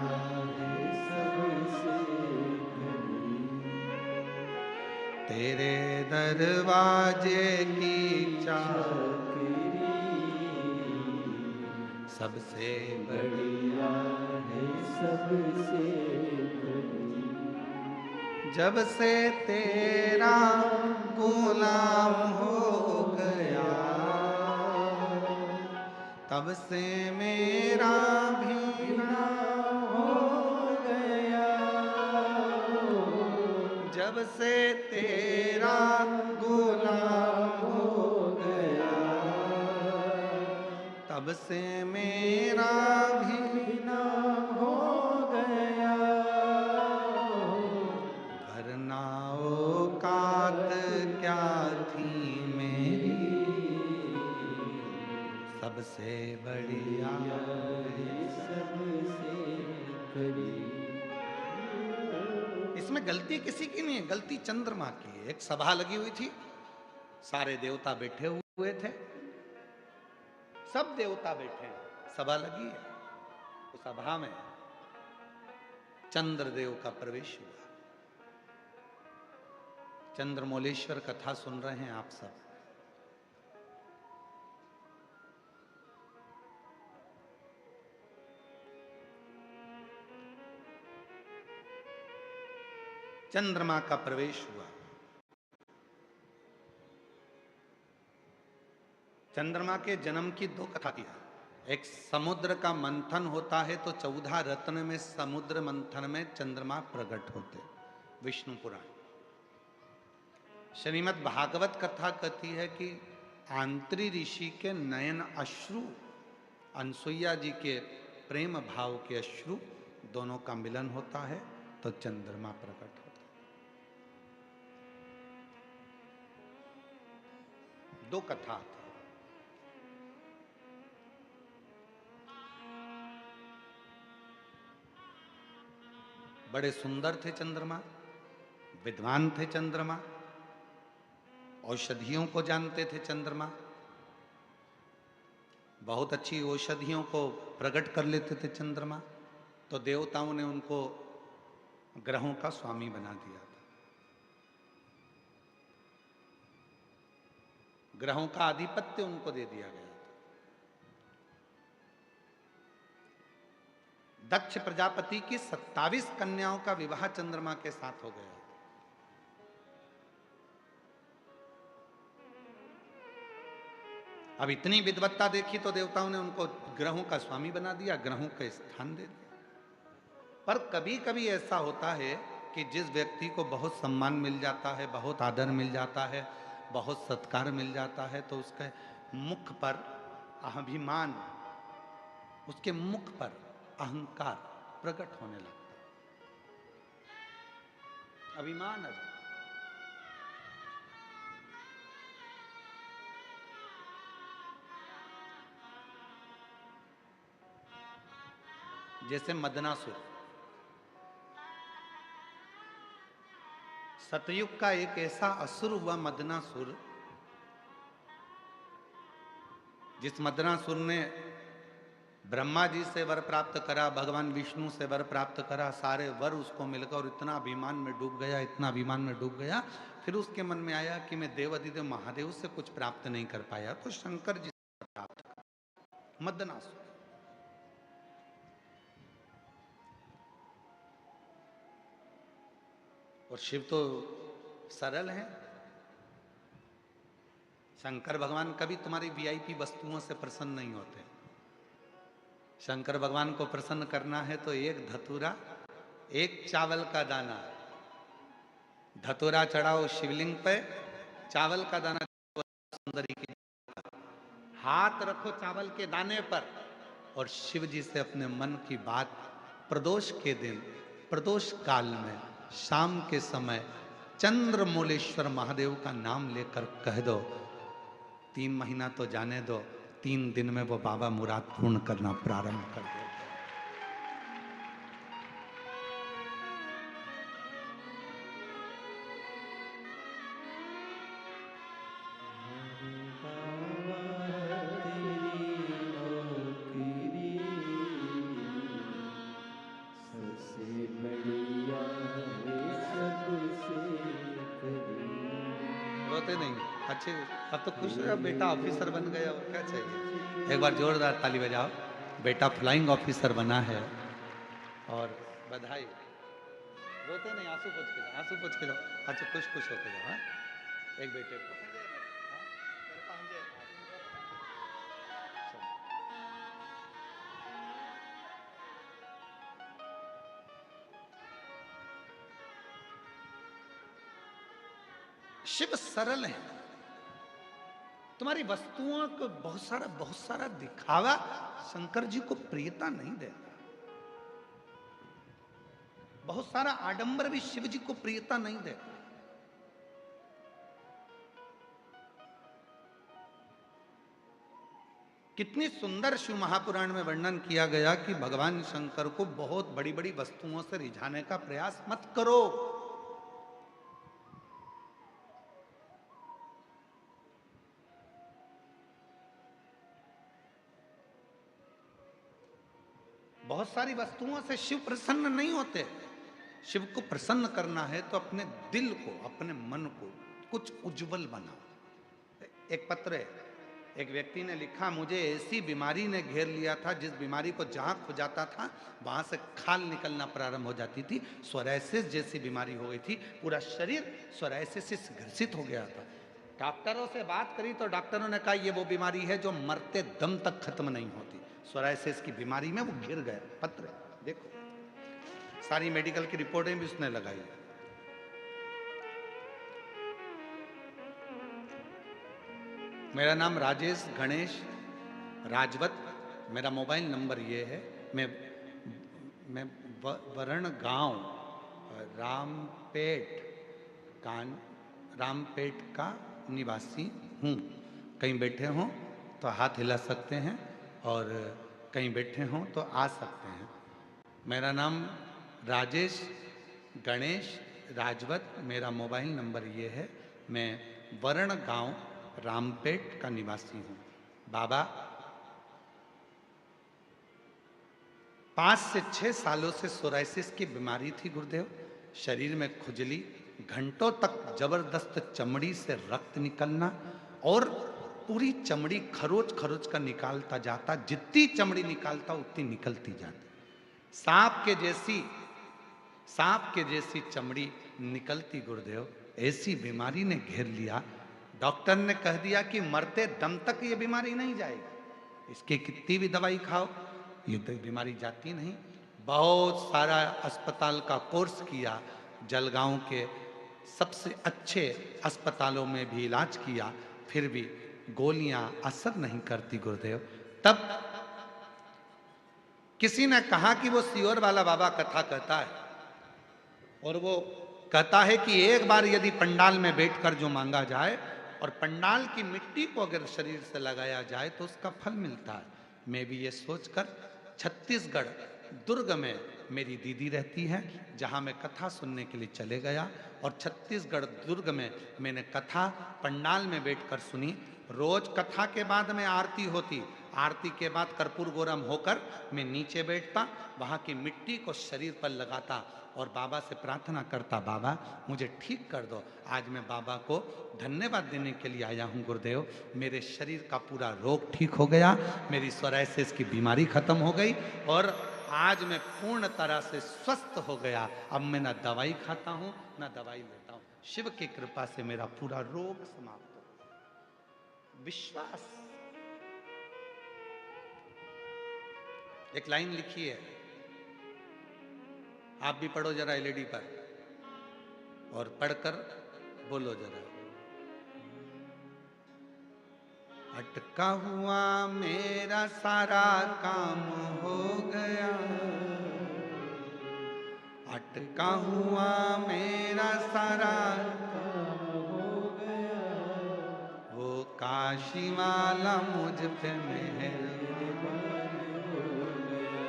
है, सबसे बड़ी तेरे दरवाजे की चाकरी सबसे बढ़िया है, सबसे बड़ी। जब से तेरा गुलाम हो गया, तब से मेरा भी नाम हो गया। जब से तेरा गुलाम हो गया, तब से मेरा भी नाम हो गया। वरना औकात क्या थी मेरी, सबसे बढ़िया सबसे बड़ी। इसमें गलती किसी की नहीं है, गलती चंद्रमा की है। एक सभा लगी हुई थी, सारे देवता बैठे हुए थे, सब देवता बैठे हैं, सभा लगी है, तो सभा में चंद्रदेव का प्रवेश हुआ। चंद्रमौलेश्वर कथा सुन रहे हैं आप सब। चंद्रमा का प्रवेश हुआ। चंद्रमा के जन्म की दो कथा थी। एक समुद्र का मंथन होता है तो 14 रत्न में समुद्र मंथन में चंद्रमा प्रकट होते, विष्णु पुराण। श्रीमद् भागवत कथा कहती है कि आंत्री ऋषि के नयन अश्रु, अनसुईया जी के प्रेम भाव के अश्रु, दोनों का मिलन होता है तो चंद्रमा प्रकट होता है। दो कथा थी। बड़े सुंदर थे चंद्रमा, विद्वान थे चंद्रमा, औषधियों को जानते थे चंद्रमा, बहुत अच्छी औषधियों को प्रकट कर लेते थे चंद्रमा। तो देवताओं ने उनको ग्रहों का स्वामी बना दिया था, ग्रहों का आधिपत्य उनको दे दिया गया था। दक्ष प्रजापति की 27 कन्याओं का विवाह चंद्रमा के साथ हो गया। अब इतनी विद्वत्ता देखी तो देवताओं ने उनको ग्रहों का स्वामी बना दिया, ग्रहों का स्थान दे दिया। पर कभी कभी ऐसा होता है कि जिस व्यक्ति को बहुत सम्मान मिल जाता है, बहुत आदर मिल जाता है, बहुत सत्कार मिल जाता है, तो उसके मुख पर अभिमान, उसके मुख पर अहंकार प्रकट होने लगता है, अभिमान आ जाता। जैसे मदनासुर, सतयुग का एक ऐसा असुर हुआ मदनासुर, जिस मदनासुर ने ब्रह्मा जी से वर प्राप्त करा, भगवान विष्णु से वर प्राप्त करा, सारे वर उसको मिलकर, और इतना अभिमान में डूब गया, इतना अभिमान में डूब गया। फिर उसके मन में आया कि मैं देव अधिदेव महादेव से कुछ प्राप्त नहीं कर पाया, तो शंकर जी से प्राप्त कर। मदनासुर और शिव तो सरल हैं। शंकर भगवान कभी तुम्हारी वीआईपी वस्तुओं से प्रसन्न नहीं होते। शंकर भगवान को प्रसन्न करना है तो एक धतूरा, एक चावल का दाना, धतूरा चढ़ाओ शिवलिंग पे, चावल का दाना सुंदरी की, हाथ रखो चावल के दाने पर और शिव जी से अपने मन की बात प्रदोष के दिन, प्रदोष काल में, शाम के समय चंद्रमौलेश्वर महादेव का नाम लेकर कह दो। 3 महीना तो जाने दो, 3 दिन में वो बाबा मुराद पूर्ण करना प्रारंभ कर दे। रोते नहीं, अच्छे। अब तो खुश रहो, बेटा ऑफिसर बन गया, और क्या चाहिए। एक बार जोरदार ताली बजाओ। बेटा फ्लाइंग ऑफिसर बना है और बधाई। रोते नहीं, आंसू पोंछ के जाओ, आंसू पोंछ के जाओ। अच्छा, खुश खुश होके जाओ। हाँ? एक बेटे को शिव सरल है। तुम्हारी वस्तुओं को बहुत सारा दिखावा शंकर जी को प्रियता नहीं देता। बहुत सारा आडंबर भी शिव जी को प्रियता नहीं देता। कितनी सुंदर शिव महापुराण में वर्णन किया गया कि भगवान शंकर को बहुत बड़ी बड़ी वस्तुओं से रिझाने का प्रयास मत करो। बहुत सारी वस्तुओं से शिव प्रसन्न नहीं होते। शिव को प्रसन्न करना है तो अपने दिल को, अपने मन को कुछ उज्जवल बनाओ। एक पत्र है, एक व्यक्ति ने लिखा, मुझे ऐसी बीमारी ने घेर लिया था जिस बीमारी को जहां खुजाता था वहां से खाल निकलना प्रारंभ हो जाती थी। सोरायसिस जैसी बीमारी हो गई थी, पूरा शरीर सोरायसिस से ग्रसित हो गया था। डॉक्टरों से बात करी तो डॉक्टरों ने कहा ये वो बीमारी है जो मरते दम तक खत्म नहीं होती। सोरायसिस की बीमारी में वो घिर गए। पत्र देखो, सारी मेडिकल की रिपोर्टें भी उसने लगाई। मेरा नाम राजेश गणेश राजवत, मेरा मोबाइल नंबर ये है। मैं वरण गांव रामपेट का निवासी हूँ। कहीं बैठे हों तो हाथ हिला सकते हैं और कहीं बैठे हों तो आ सकते हैं। मेरा नाम राजेश गणेश राजवत, मेरा मोबाइल नंबर ये है। मैं वरण गांव रामपेट का निवासी हूँ। बाबा 5 से 6 सालों से सोरायसिस की बीमारी थी गुरुदेव। शरीर में खुजली, घंटों तक जबरदस्त चमड़ी से रक्त निकलना और पूरी चमड़ी खरोच खरोच का निकालता जाता। जितनी चमड़ी निकालता उतनी निकलती जाती। सांप के जैसी चमड़ी निकलती गुरुदेव। ऐसी बीमारी ने घेर लिया। डॉक्टर ने कह दिया कि मरते दम तक ये बीमारी नहीं जाएगी, इसकी कितनी भी दवाई खाओ ये बीमारी जाती नहीं। बहुत सारा अस्पताल का कोर्स किया, जलगांव के सबसे अच्छे अस्पतालों में भी इलाज किया, फिर भी गोलियां असर नहीं करती गुरुदेव। तब किसी ने कहा कि वो सियोर वाला बाबा कथा कहता है और वो कहता है कि एक बार यदि पंडाल में बैठकर जो मांगा जाए और पंडाल की मिट्टी को अगर शरीर से लगाया जाए तो उसका फल मिलता है। मैं भी ये सोचकर छत्तीसगढ़ दुर्ग में मेरी दीदी रहती है, जहाँ मैं कथा सुनने के लिए चले गया और छत्तीसगढ़ दुर्ग में मैंने कथा पंडाल में बैठकर सुनी। रोज कथा के बाद में आरती होती, आरती के बाद कर्पूर गोरम होकर मैं नीचे बैठता, वहाँ की मिट्टी को शरीर पर लगाता और बाबा से प्रार्थना करता, बाबा मुझे ठीक कर दो। आज मैं बाबा को धन्यवाद देने के लिए आया हूँ गुरुदेव। मेरे शरीर का पूरा रोग ठीक हो गया, मेरी सोरायसिस की बीमारी खत्म हो गई और आज मैं पूर्ण तरह से स्वस्थ हो गया। अब मैं ना दवाई खाता हूं ना दवाई लेता हूं। शिव की कृपा से मेरा पूरा रोग समाप्त हो गया। विश्वास। एक लाइन लिखी है, आप भी पढ़ो जरा एलईडी पर और पढ़कर बोलो जरा। अटका हुआ मेरा सारा काम हो गया, अटका हुआ मेरा सारा काम हो गया, वो काशी वाला मुझ पे मेहरबान हो गया,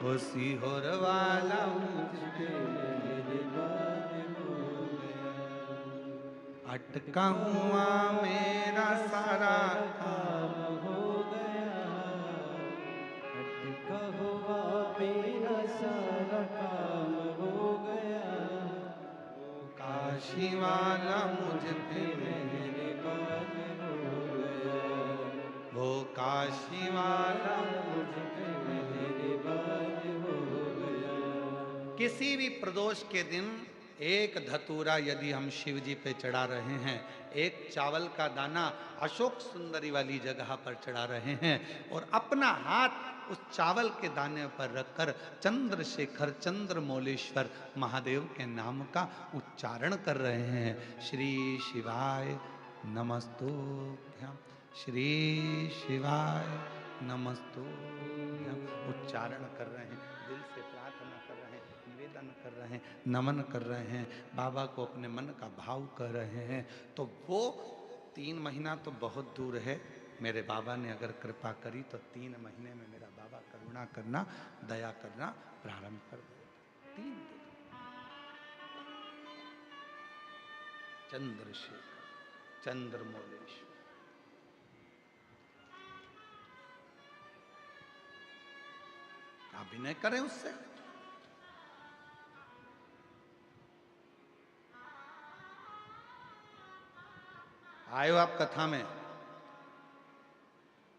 वो सीहोर वाला मुझ पे मेहरबान हो गया। अटका हुआ मेरा सारा काम हो गया, अटका हुआ मेरा सारा काम हो गया, काशी वाला मुझ पे मेहरबान हो गया, वो काशी वाला मुझ पे मेहरबान हो गया। किसी भी प्रदोष के दिन एक धतूरा यदि हम शिव जी पे चढ़ा रहे हैं, एक चावल का दाना अशोक सुंदरी वाली जगह पर चढ़ा रहे हैं और अपना हाथ उस चावल के दाने पर रखकर चंद्रशेखर चंद्रमौलेश्वर महादेव के नाम का उच्चारण कर रहे हैं। श्री शिवाय नमस्तुभ्यं, श्री शिवाय नमस्तुभ्यं उच्चारण कर रहे हैं, दिल से प्रार्थना कर रहे हैं, निवेदन कर रहे हैं, नमन कर रहे हैं, बाबा को अपने मन का भाव कर रहे हैं। तो वो 3 महीना तो बहुत दूर है। मेरे बाबा ने अगर कृपा करी तो 3 महीने में मेरा बाबा करुणा करना, दया करना प्रारंभ कर देगा। 3 दिन। चंद्रशेखर चंद्रमौलेश्वर। अभिनय करें उससे। आए हो आप कथा में,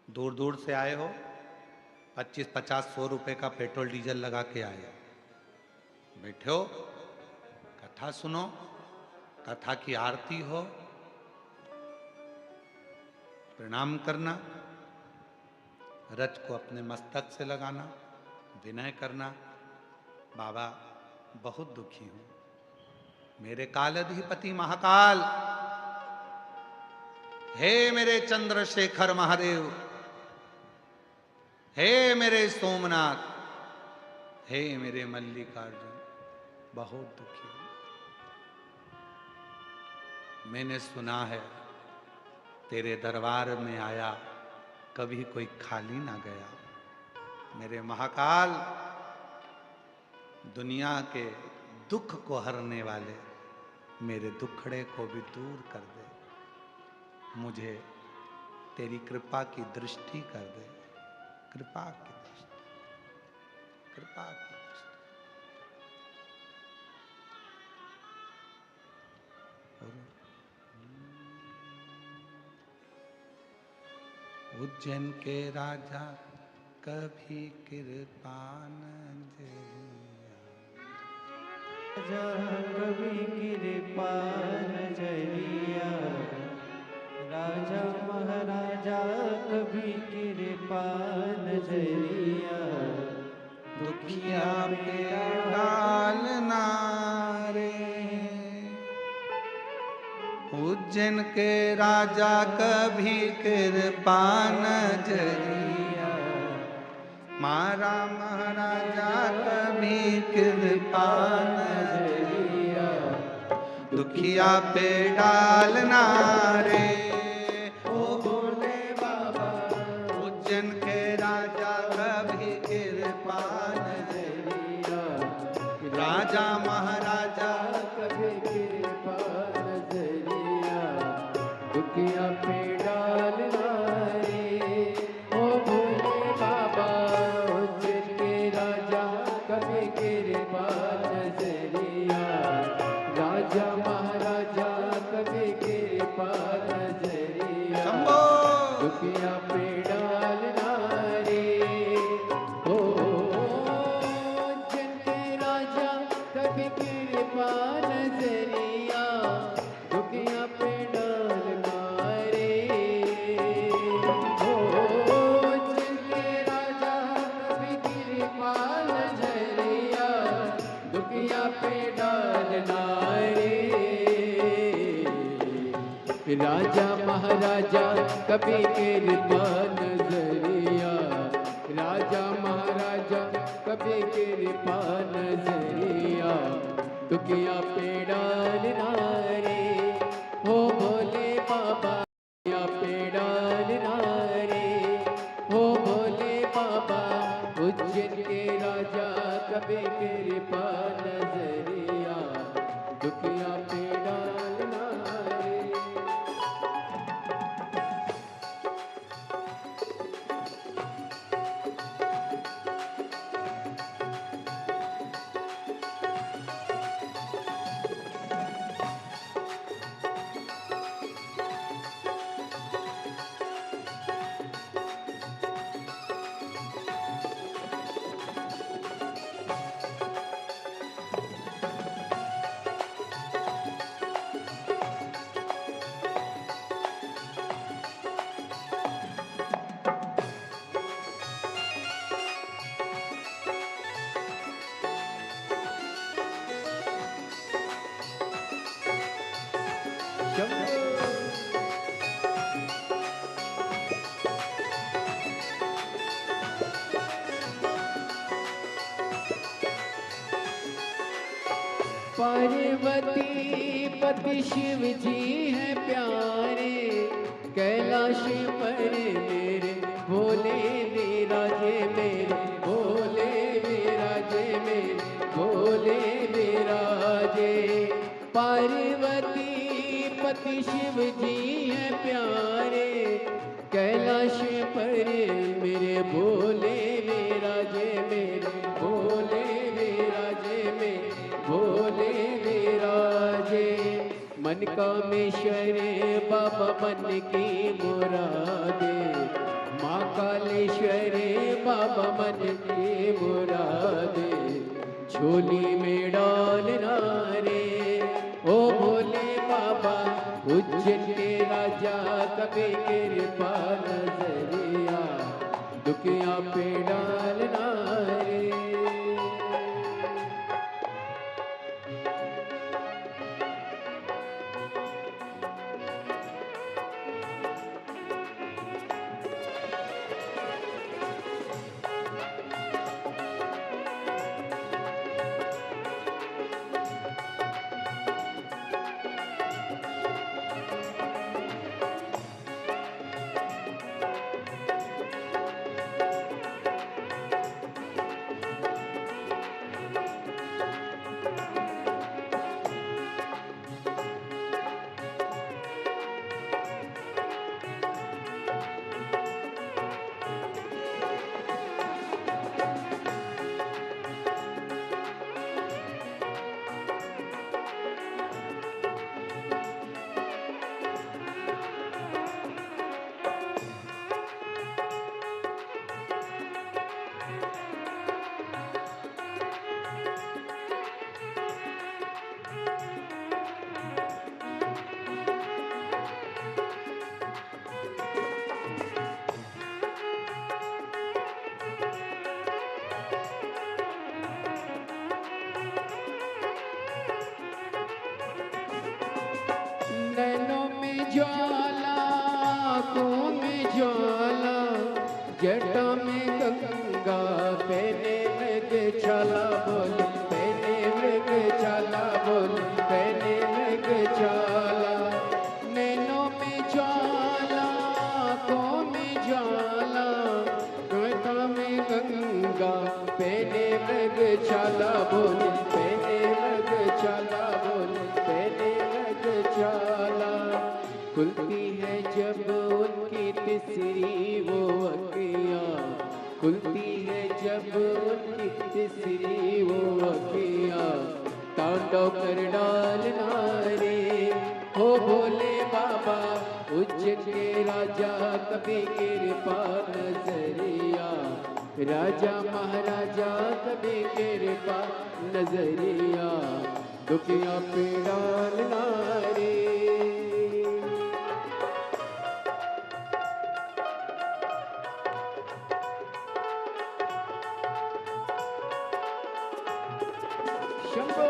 दूर दूर से आए हो, 25, 50, 100 रुपए का पेट्रोल डीजल लगा के आए हो, बैठे हो, कथा सुनो, कथा की आरती हो, प्रणाम करना, रज को अपने मस्तक से लगाना, विनय करना। बाबा बहुत दुखी हूं, मेरे कालाधिपति महाकाल, हे मेरे चंद्रशेखर महादेव, हे मेरे सोमनाथ, हे मेरे मल्लिकार्जुन, बहुत दुखी हूं। मैंने सुना है तेरे दरबार में आया कभी कोई खाली ना गया। मेरे महाकाल, दुनिया के दुख को हरने वाले मेरे दुखड़े को भी दूर कर दे, मुझे तेरी कृपा की दृष्टि कर दे, कृपा की दृष्टि, कृपा की दृष्टि। उज्जैन के राजा कभी कृपा न जरिया, राजा कभी कृपा नजरिया, राजा महाराजा कभी कृपा नजरिया, दुखिया पे डालना रे। उज्जैन के राजा कभी कृपा नजरिया, मारा महाराजा कभी कृपा नजरिया, दुखिया पे डालना रे। ओ भोले बाबा, उज्जैन के राजा कभी कृपा नजरिया, राजा महाराजा कभी कृपा नजरिया, दुखिया पे डालना रे। ओ भोले बाबा, उज्जैन के राजा कभी कृपा नजरिया, राजा महाराजा कभी कृपा नजरिया, शंभो। दुखिया पे डालना रे। ओ कभी कृपा नजरिया दुखिया पे डालना रे। ओ जिनके राजा कभी कृपा नजरिया दुखिया पे डालना रे। राजा महाराजा कभी कृपा नजरिया, राजा महाराजा कभी कृपा नजरिया दुखिया पे डालना रे। हो भोले बाबा दुखिया पे डालना रे। हो भोले बाबा उज्जैन के राजा कभी कृपा नजरिया दुखिया पे डालना रे। पार्वती पति शिव जी हैं प्यारे, कैलाश पर मेरे भोले विराजे, मेरे भोले विराजे, मेरे भोले विराजे। पार्वती पति शिव जी हैं प्यारे, कैलाश पर मेरे भोले विराजे, मेरे भोले विराजे, मेरे भोले विराजे। मन कामेश्वर बाबा मन की मुरादे, माँ कालेश्वर बाबा मन की मुरादे झोली में डालना रे। ओ भोले बाबा उज्जैन के राजा कभी कृपा नजरिया दुखिया पे डालना रे। नैनों में ज्वाला, आँखों में ज्वाला, जटा में गंगा, पहने मृग छाला बोल, पहने मृग छाला बोल, पहने मृग छाला। नैनों में ज्वाला, आँखों में ज्वाला, जटा में गंगा, पहने मृग छाला बोल, पहने मृग छाला बोल, पहने मृग छाला। खुलती है जब उनकी तीसरी वो अखियाँ, खुलती है जब उनकी तीसरी वो अखियाँ, तांडव कर डालना रे। हो भोले बाबा उज्जैन के राजा कभी कृपा नजरिया राजा महाराजा कभी कृपा नजरिया दुखिया पीड़ा नारे। शंभो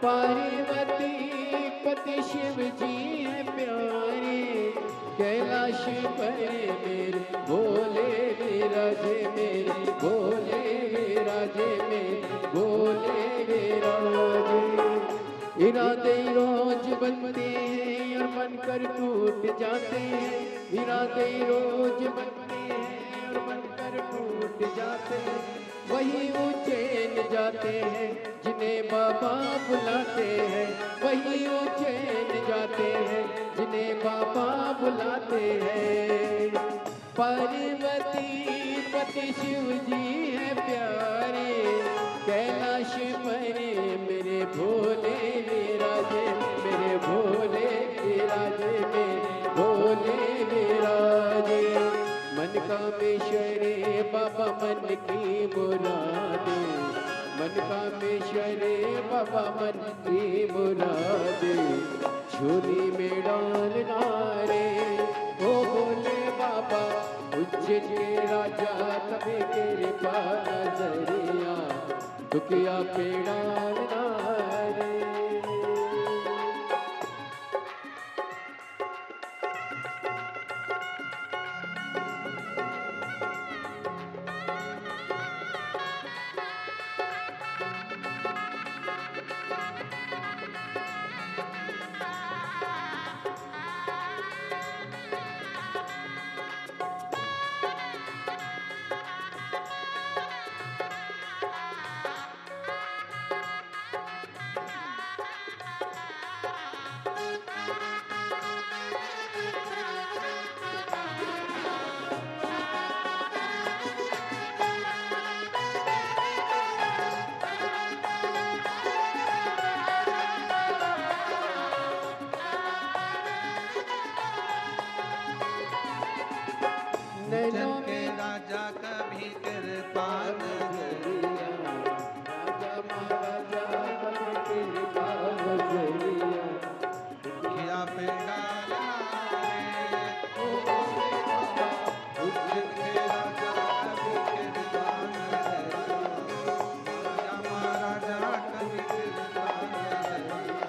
पार्वती पति शिव जी है प्यारे, कैलाश पर मेरे भोले विराजे, मेरे भोले विराजे, मेरे भोले विराजे। इरादे रोज बनते हैं और बनकर टूट जाते हैं, इरादे रोज बनते हैं और बनकर टूट जाते हैं। वही उज्जैन जाते हैं जिन्हें बाबा बुलाते हैं, वही उज्जैन जाते हैं जिन्हें बाबा बुलाते हैं। पार्वती पति शिव जी है प्यारे, कैलाश पर मेरे भोले विराजे, मेरे भोले विराजे, मेरे भोले विराजे। मन कामेश्वरे बाबा मन की मुरादे, मन कामेश्वरे बाबा मन की मुरादे। झोली में डालना रे ओ भोले बाबा, उज्जैन के राजा कभी कृपा नजरिया दुखिया पे डालना रे। उज्जैन के राजा कभी कृपा नजरिया, राजा महाराजा कभी कृपा नजरिया दुखिया पे डालना रे ओ भोले बाबा। उज्जैन के राजा कभी कृपा नजरिया, राजा महाराजा कभी कृपा नजरिया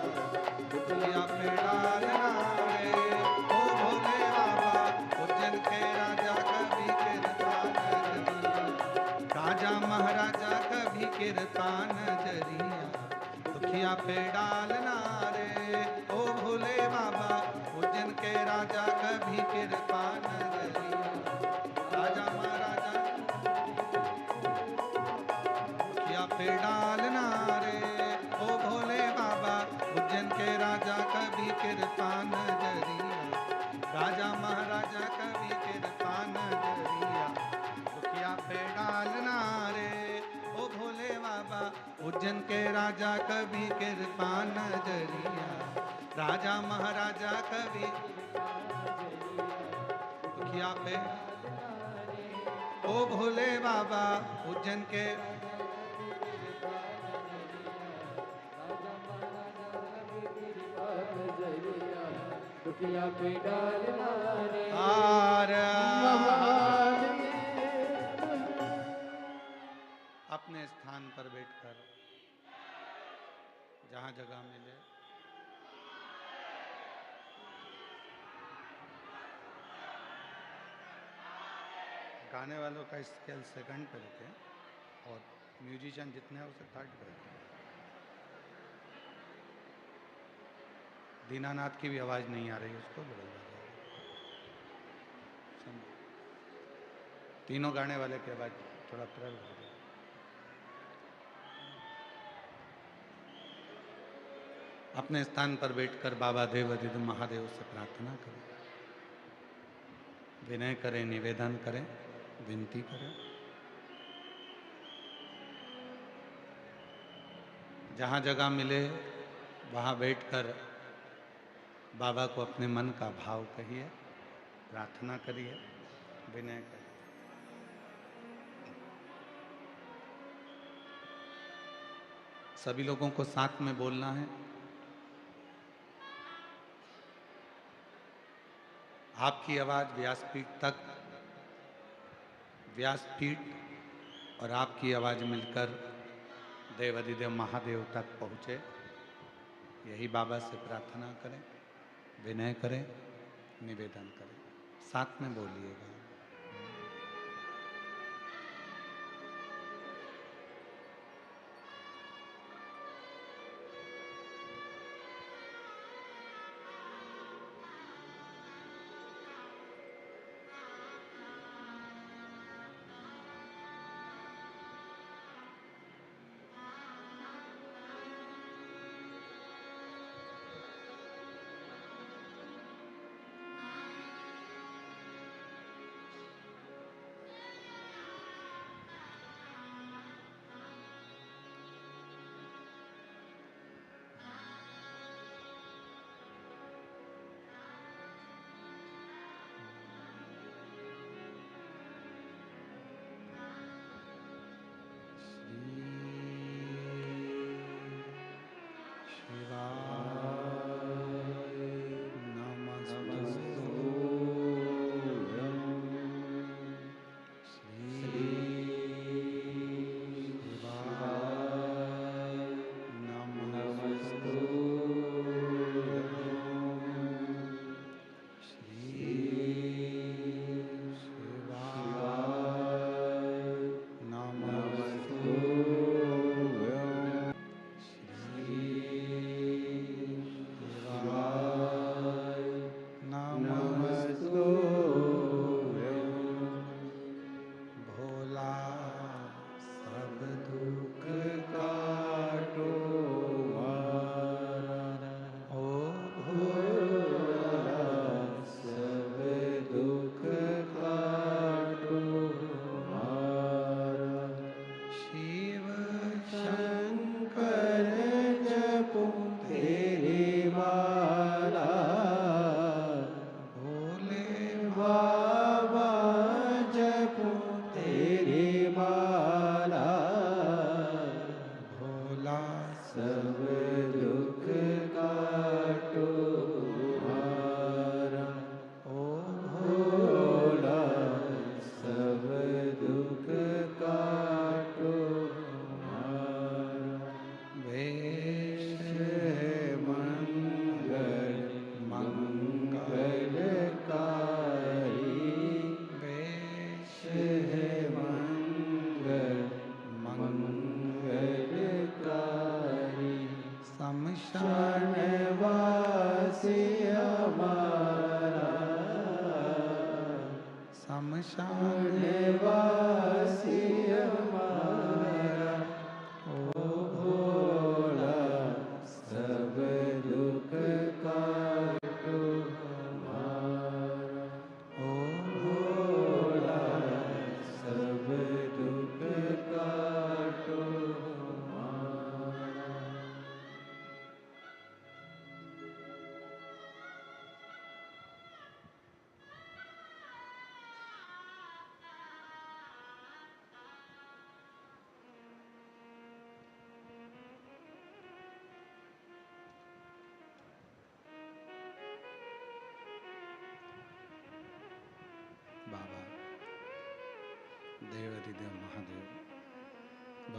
दुखिया पे डालना रे ओ भोले बाबा। उज्जैन के राजा कभी कृपा नजरिया, राजा महाराजा कभी कृपा नजरिया दुखिया पे डालना रे ओ भोले बाबा। उज्जैन के राजा कभी कृपा नजरिया, राजा महाराजा दुखिया पे डालना रे ओ भोले बाबा। उज्जैन के राजा कभी कृपा नजरिया, राजा महाराजा कभी कृपा नजरिया दुखिया पे डालना रे ओ भोले बाबा। उज्जैन के राजा कभी कृपा नजरिया, राजा महाराजा कभी दुखिया पे ओ भोले बाबा। उज्जैन के दुखिया पे डालना रे आर महादेव। बैठकर जहाँ जगह मिले गाने वालों का स्केल सेकंड पे रखें और म्यूजिशियन जितने हैं उसे थर्ड पे रखें। दीनानाथ की भी आवाज़ नहीं आ रही, उसको बदल दीजिए। तीनों गाने वाले की आवाज़ थोड़ा प्रबल हो जाए। अपने स्थान पर बैठकर बाबा देवाधिदेव महादेव से प्रार्थना करें, विनय करें, निवेदन करें, विनती करें। जहाँ जगह मिले वहाँ बैठकर बाबा को अपने मन का भाव कहिए, प्रार्थना करिए, विनय करिए। सभी लोगों को साथ में बोलना है। आपकी आवाज़ व्यासपीठ तक, व्यासपीठ और आपकी आवाज़ मिलकर देवाधिदेव महादेव तक पहुँचे, यही बाबा से प्रार्थना करें, विनय करें, निवेदन करें। साथ में बोलिएगा।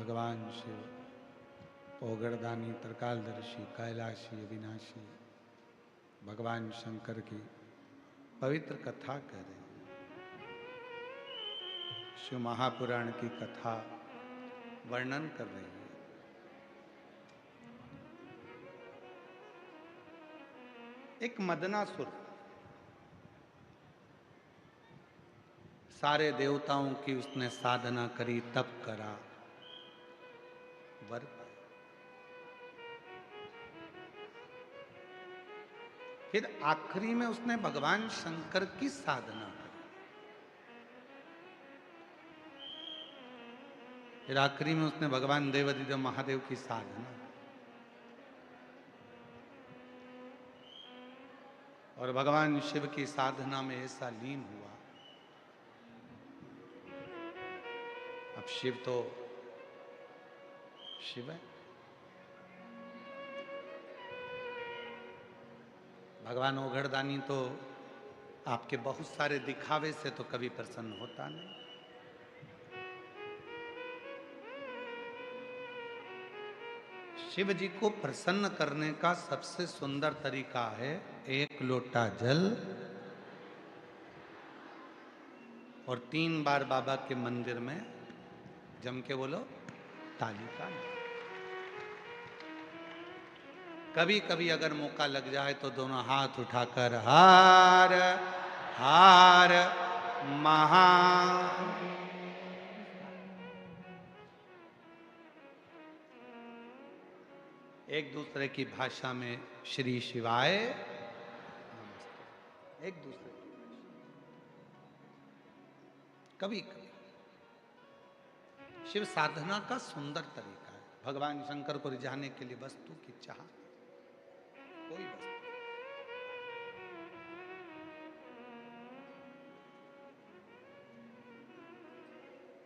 भगवान शिव ओगरदानी त्रिकालदर्शी कैलाशी अविनाशी भगवान शंकर की पवित्र कथा कर रहे हैं। शिव महापुराण की कथा वर्णन कर रही है। एक मदनासुर सारे देवताओं की उसने साधना करी, तप करा, वर पाया। फिर आखिरी में उसने भगवान शंकर की साधना करी। फिर आखिरी में उसने भगवान देवाधिदेव महादेव की साधना, और भगवान शिव की साधना में ऐसा लीन हुआ। अब शिव तो शिव है। भगवान ओघड़दानी तो आपके बहुत सारे दिखावे से तो कभी प्रसन्न होता नहीं। शिव जी को प्रसन्न करने का सबसे सुंदर तरीका है एक लोटा जल और 3 बार बाबा के मंदिर में जम के बोलो ताली का नाम। कभी कभी अगर मौका लग जाए तो दोनों हाथ उठाकर हार हार महा, एक दूसरे की भाषा में श्री शिवाय नमस्ते, एक दूसरे की कभी कभी। शिव साधना का सुंदर तरीका है। भगवान शंकर को रिझाने के लिए वस्तु की चाह, कोई वस्तु।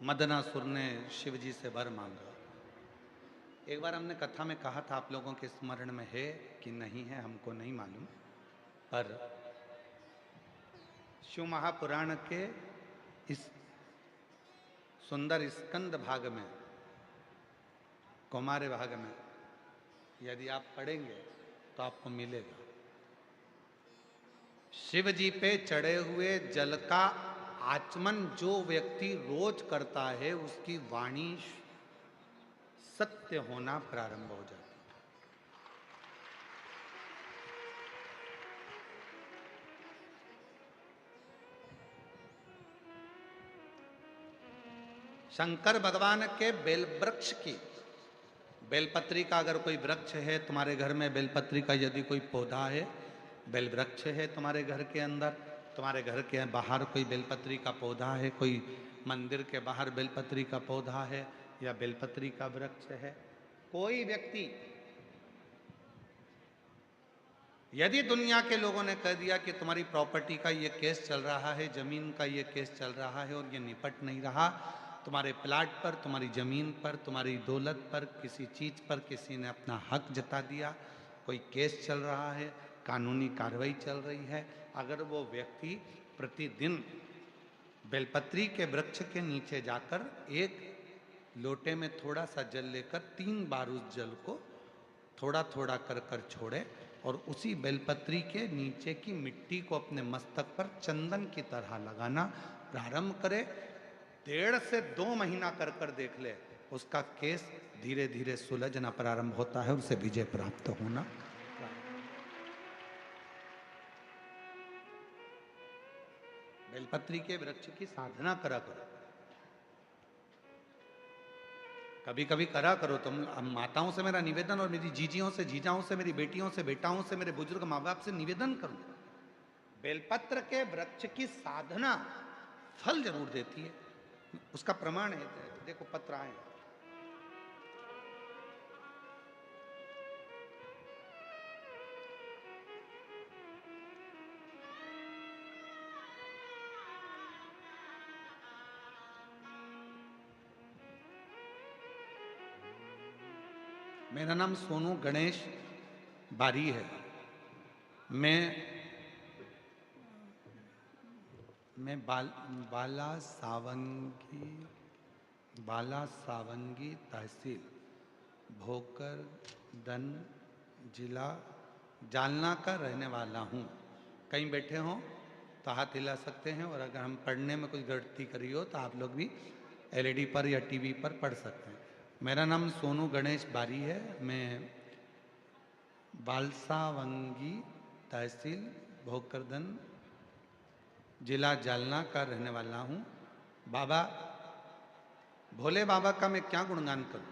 मदनासुर ने शिव जी से वर मांगा। एक बार हमने कथा में कहा था, आप लोगों के स्मरण में है कि नहीं है हमको नहीं मालूम, पर शिव महापुराण के इस सुंदर स्कंद भाग में, कौमार्य भाग में यदि आप पढ़ेंगे तो आपको मिलेगा। शिव जी पे चढ़े हुए जल का आचमन जो व्यक्ति रोज करता है उसकी वाणी सत्य होना प्रारंभ हो जाती है। शंकर भगवान के बेल वृक्ष की, बेलपत्री का अगर कोई वृक्ष है तुम्हारे घर में, बेलपत्री का यदि कोई पौधा है, बेल वृक्ष है तुम्हारे घर के अंदर, तुम्हारे घर के बाहर कोई बेलपत्री का पौधा है, कोई मंदिर के बाहर बेलपत्री का पौधा है या बेलपत्री का वृक्ष है, कोई व्यक्ति यदि दुनिया के लोगों ने कह दिया कि तुम्हारी प्रॉपर्टी का ये केस चल रहा है, जमीन का ये केस चल रहा है और ये निपट नहीं रहा, तुम्हारे प्लाट पर, तुम्हारी जमीन पर, तुम्हारी दौलत पर, किसी चीज पर किसी ने अपना हक जता दिया, कोई केस चल रहा है, कानूनी कार्रवाई चल रही है, अगर वो व्यक्ति प्रतिदिन बेलपत्री के वृक्ष के नीचे जाकर एक लोटे में थोड़ा सा जल लेकर 3 बार उस जल को थोड़ा थोड़ा कर कर छोड़े और उसी बेलपत्री के नीचे की मिट्टी को अपने मस्तक पर चंदन की तरह लगाना प्रारंभ करे, 1.5 से 2 महीना कर कर देख ले, उसका केस धीरे धीरे सुलझना प्रारंभ होता है, उसे विजय प्राप्त होना। बेलपत्री के वृक्ष की साधना करा करो, कभी कभी करा करो तुम। माताओं से मेरा निवेदन और मेरी जीजियों से, जीजाओं से, मेरी बेटियों से, बेटाओं से, मेरे बुजुर्ग माँ बाप से निवेदन करो, बेलपत्र के वृक्ष की साधना फल जरूर देती है। उसका प्रमाण है, देखो पत्र आए। मेरा नाम सोनू गणेश बारी है। मैं बाला सावंगी बाला सावंगी तहसील भोकर दन जिला जालना का रहने वाला हूँ। कहीं बैठे हों तो हाथ हिला सकते हैं, और अगर हम पढ़ने में कुछ गलती करी हो तो आप लोग भी एलईडी पर या टीवी पर पढ़ सकते हैं। मेरा नाम सोनू गणेश बारी है। मैं बालसावंगी तहसील भोकरदन जिला जालना का रहने वाला हूँ। बाबा भोले बाबा का मैं क्या गुणगान करूं।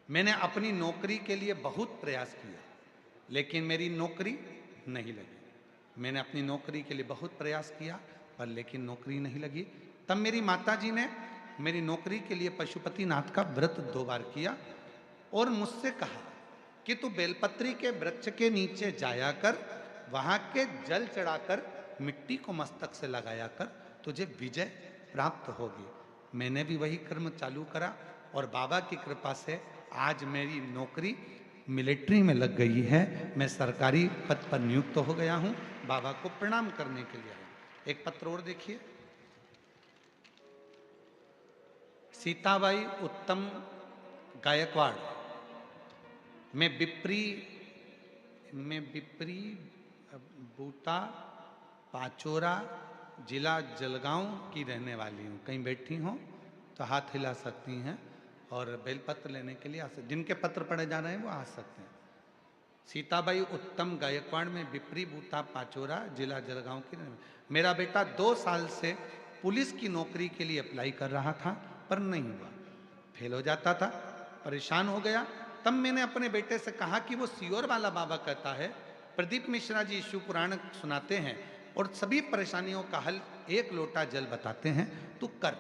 मैंने अपनी नौकरी के लिए बहुत प्रयास किया, लेकिन मेरी नौकरी नहीं लगी। मैंने अपनी नौकरी के लिए बहुत प्रयास किया, पर लेकिन नौकरी नहीं लगी। तब मेरी माताजी ने मेरी नौकरी के लिए पशुपतिनाथ का व्रत 2 बार किया और मुझसे कहा कि तू बेलपत्री के वृक्ष के नीचे जाया कर, वहां के जल चढ़ाकर मिट्टी को मस्तक से लगाया कर, तुझे विजय प्राप्त होगी। मैंने भी वही कर्म चालू करा और बाबा की कृपा से आज मेरी नौकरी मिलिट्री में लग गई है। मैं सरकारी पद पर नियुक्त हो गया हूं। बाबा को प्रणाम करने के लिए आया। एक पत्र और देखिए। सीताबाई उत्तम गायकवाड़, मैं बिप्री बूटा पाचोरा जिला जलगांव की रहने वाली हूँ। कहीं बैठी हो तो हाथ हिला सकती हैं और बेलपत्र लेने के लिए आ सकते। जिनके पत्र पढ़े जा रहे हैं वो आ सकते हैं। सीताबाई उत्तम गायकवाड़ में बिप्री बूटा पाचोरा जिला जलगांव की रहने। मेरा बेटा 2 साल से पुलिस की नौकरी के लिए अप्लाई कर रहा था, पर नहीं हुआ, फेल हो जाता था। परेशान हो गया। तब मैंने अपने बेटे से कहा कि वो सियोर वाला बाबा कहता है, प्रदीप मिश्रा जी शिव पुराण सुनाते हैं और सभी परेशानियों का हल 1 लोटा जल बताते हैं। तू कर,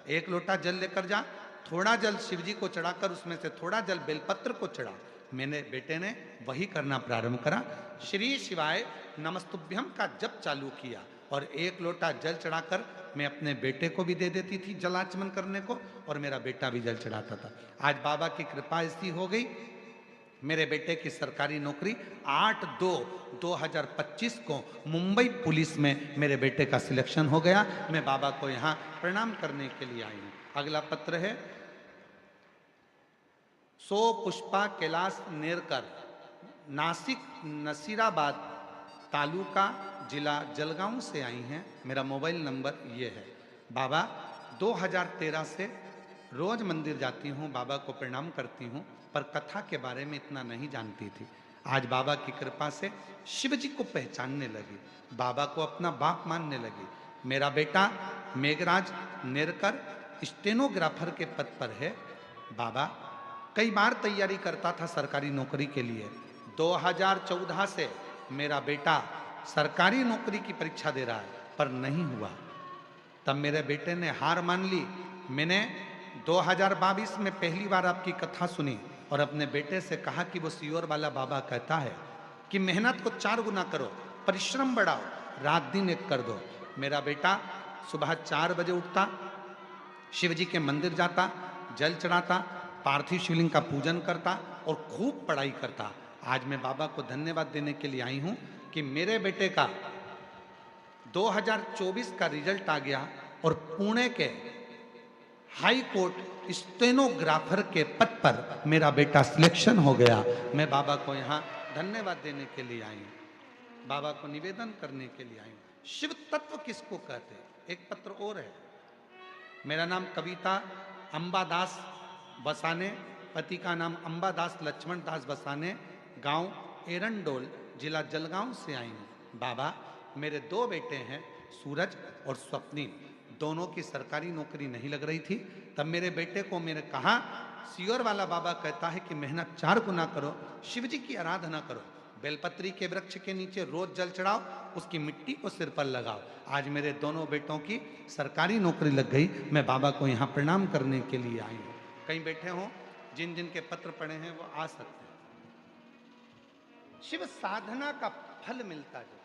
1 लोटा जल लेकर जा, थोड़ा जल शिव जी को चढ़ाकर उसमें से थोड़ा जल बेलपत्र को चढ़ा। मैंने बेटे ने वही करना प्रारंभ करा। श्री शिवाय नमस्तुभ्यम का जप चालू किया और 1 लोटा जल चढ़ाकर मैं अपने बेटे को भी दे देती थी जलाचमन करने को, और मेरा बेटा भी जल चढ़ाता था। आज बाबा की कृपा ऐसी हो गई, मेरे बेटे की सरकारी नौकरी 8/2/2025 को मुंबई पुलिस में मेरे बेटे का सिलेक्शन हो गया। मैं बाबा को यहाँ प्रणाम करने के लिए आई हूँ। अगला पत्र है सो पुष्पा कैलाश नेरकर, नासिक नसीराबाद तालुका जिला जलगांव से आई हैं। मेरा मोबाइल नंबर ये है। बाबा 2013 से रोज मंदिर जाती हूँ, बाबा को प्रणाम करती हूँ, पर कथा के बारे में इतना नहीं जानती थी। आज बाबा की कृपा से शिव जी को पहचानने लगी, बाबा को अपना बाप मानने लगी। मेरा बेटा मेघराज नेरकर स्टेनोग्राफर के पद पर है। बाबा कई बार तैयारी करता था सरकारी नौकरी के लिए। 2014 से मेरा बेटा सरकारी नौकरी की परीक्षा दे रहा है, पर नहीं हुआ। तब मेरे बेटे ने हार मान ली। मैंने 2022 में पहली बार आपकी कथा सुनी और अपने बेटे से कहा कि वो सियोर वाला बाबा कहता है कि मेहनत को 4 गुना करो, परिश्रम बढ़ाओ, रात दिन एक कर दो। मेरा बेटा सुबह 4 बजे उठता, शिव जी के मंदिर जाता, जल चढ़ाता, पार्थिव शिवलिंग का पूजन करता और खूब पढ़ाई करता। आज मैं बाबा को धन्यवाद देने के लिए आई हूं कि मेरे बेटे का 2024 का रिजल्ट आ गया और पुणे के हाई कोर्ट स्टेनोग्राफर के पद पर मेरा बेटा सिलेक्शन हो गया। मैं बाबा को यहाँ धन्यवाद देने के लिए आई हूँ, बाबा को निवेदन करने के लिए आई हूँ। शिव तत्व किसको कहते हैं? एक पत्र और है। मेरा नाम कविता अंबादास बसाने, पति का नाम अंबादास लक्ष्मण दास बसाने, गांव एरंडोल जिला जलगांव से आई हूँ। बाबा मेरे 2 बेटे हैं, सूरज और स्वप्निल, दोनों की सरकारी नौकरी नहीं लग रही थी। तब मेरे बेटे को मैंने कहा, सियोर वाला बाबा कहता है कि मेहनत 4 गुना करो, शिव जी की आराधना करो, बेलपत्री के वृक्ष के नीचे रोज जल चढ़ाओ, उसकी मिट्टी को सिर पर लगाओ। आज मेरे दोनों बेटों की सरकारी नौकरी लग गई। मैं बाबा को यहाँ प्रणाम करने के लिए आई हूँ। कहीं बैठे हों, जिन जिन के पत्र पढ़े हैं वो आ सकते हैं। शिव साधना का फल मिलता है।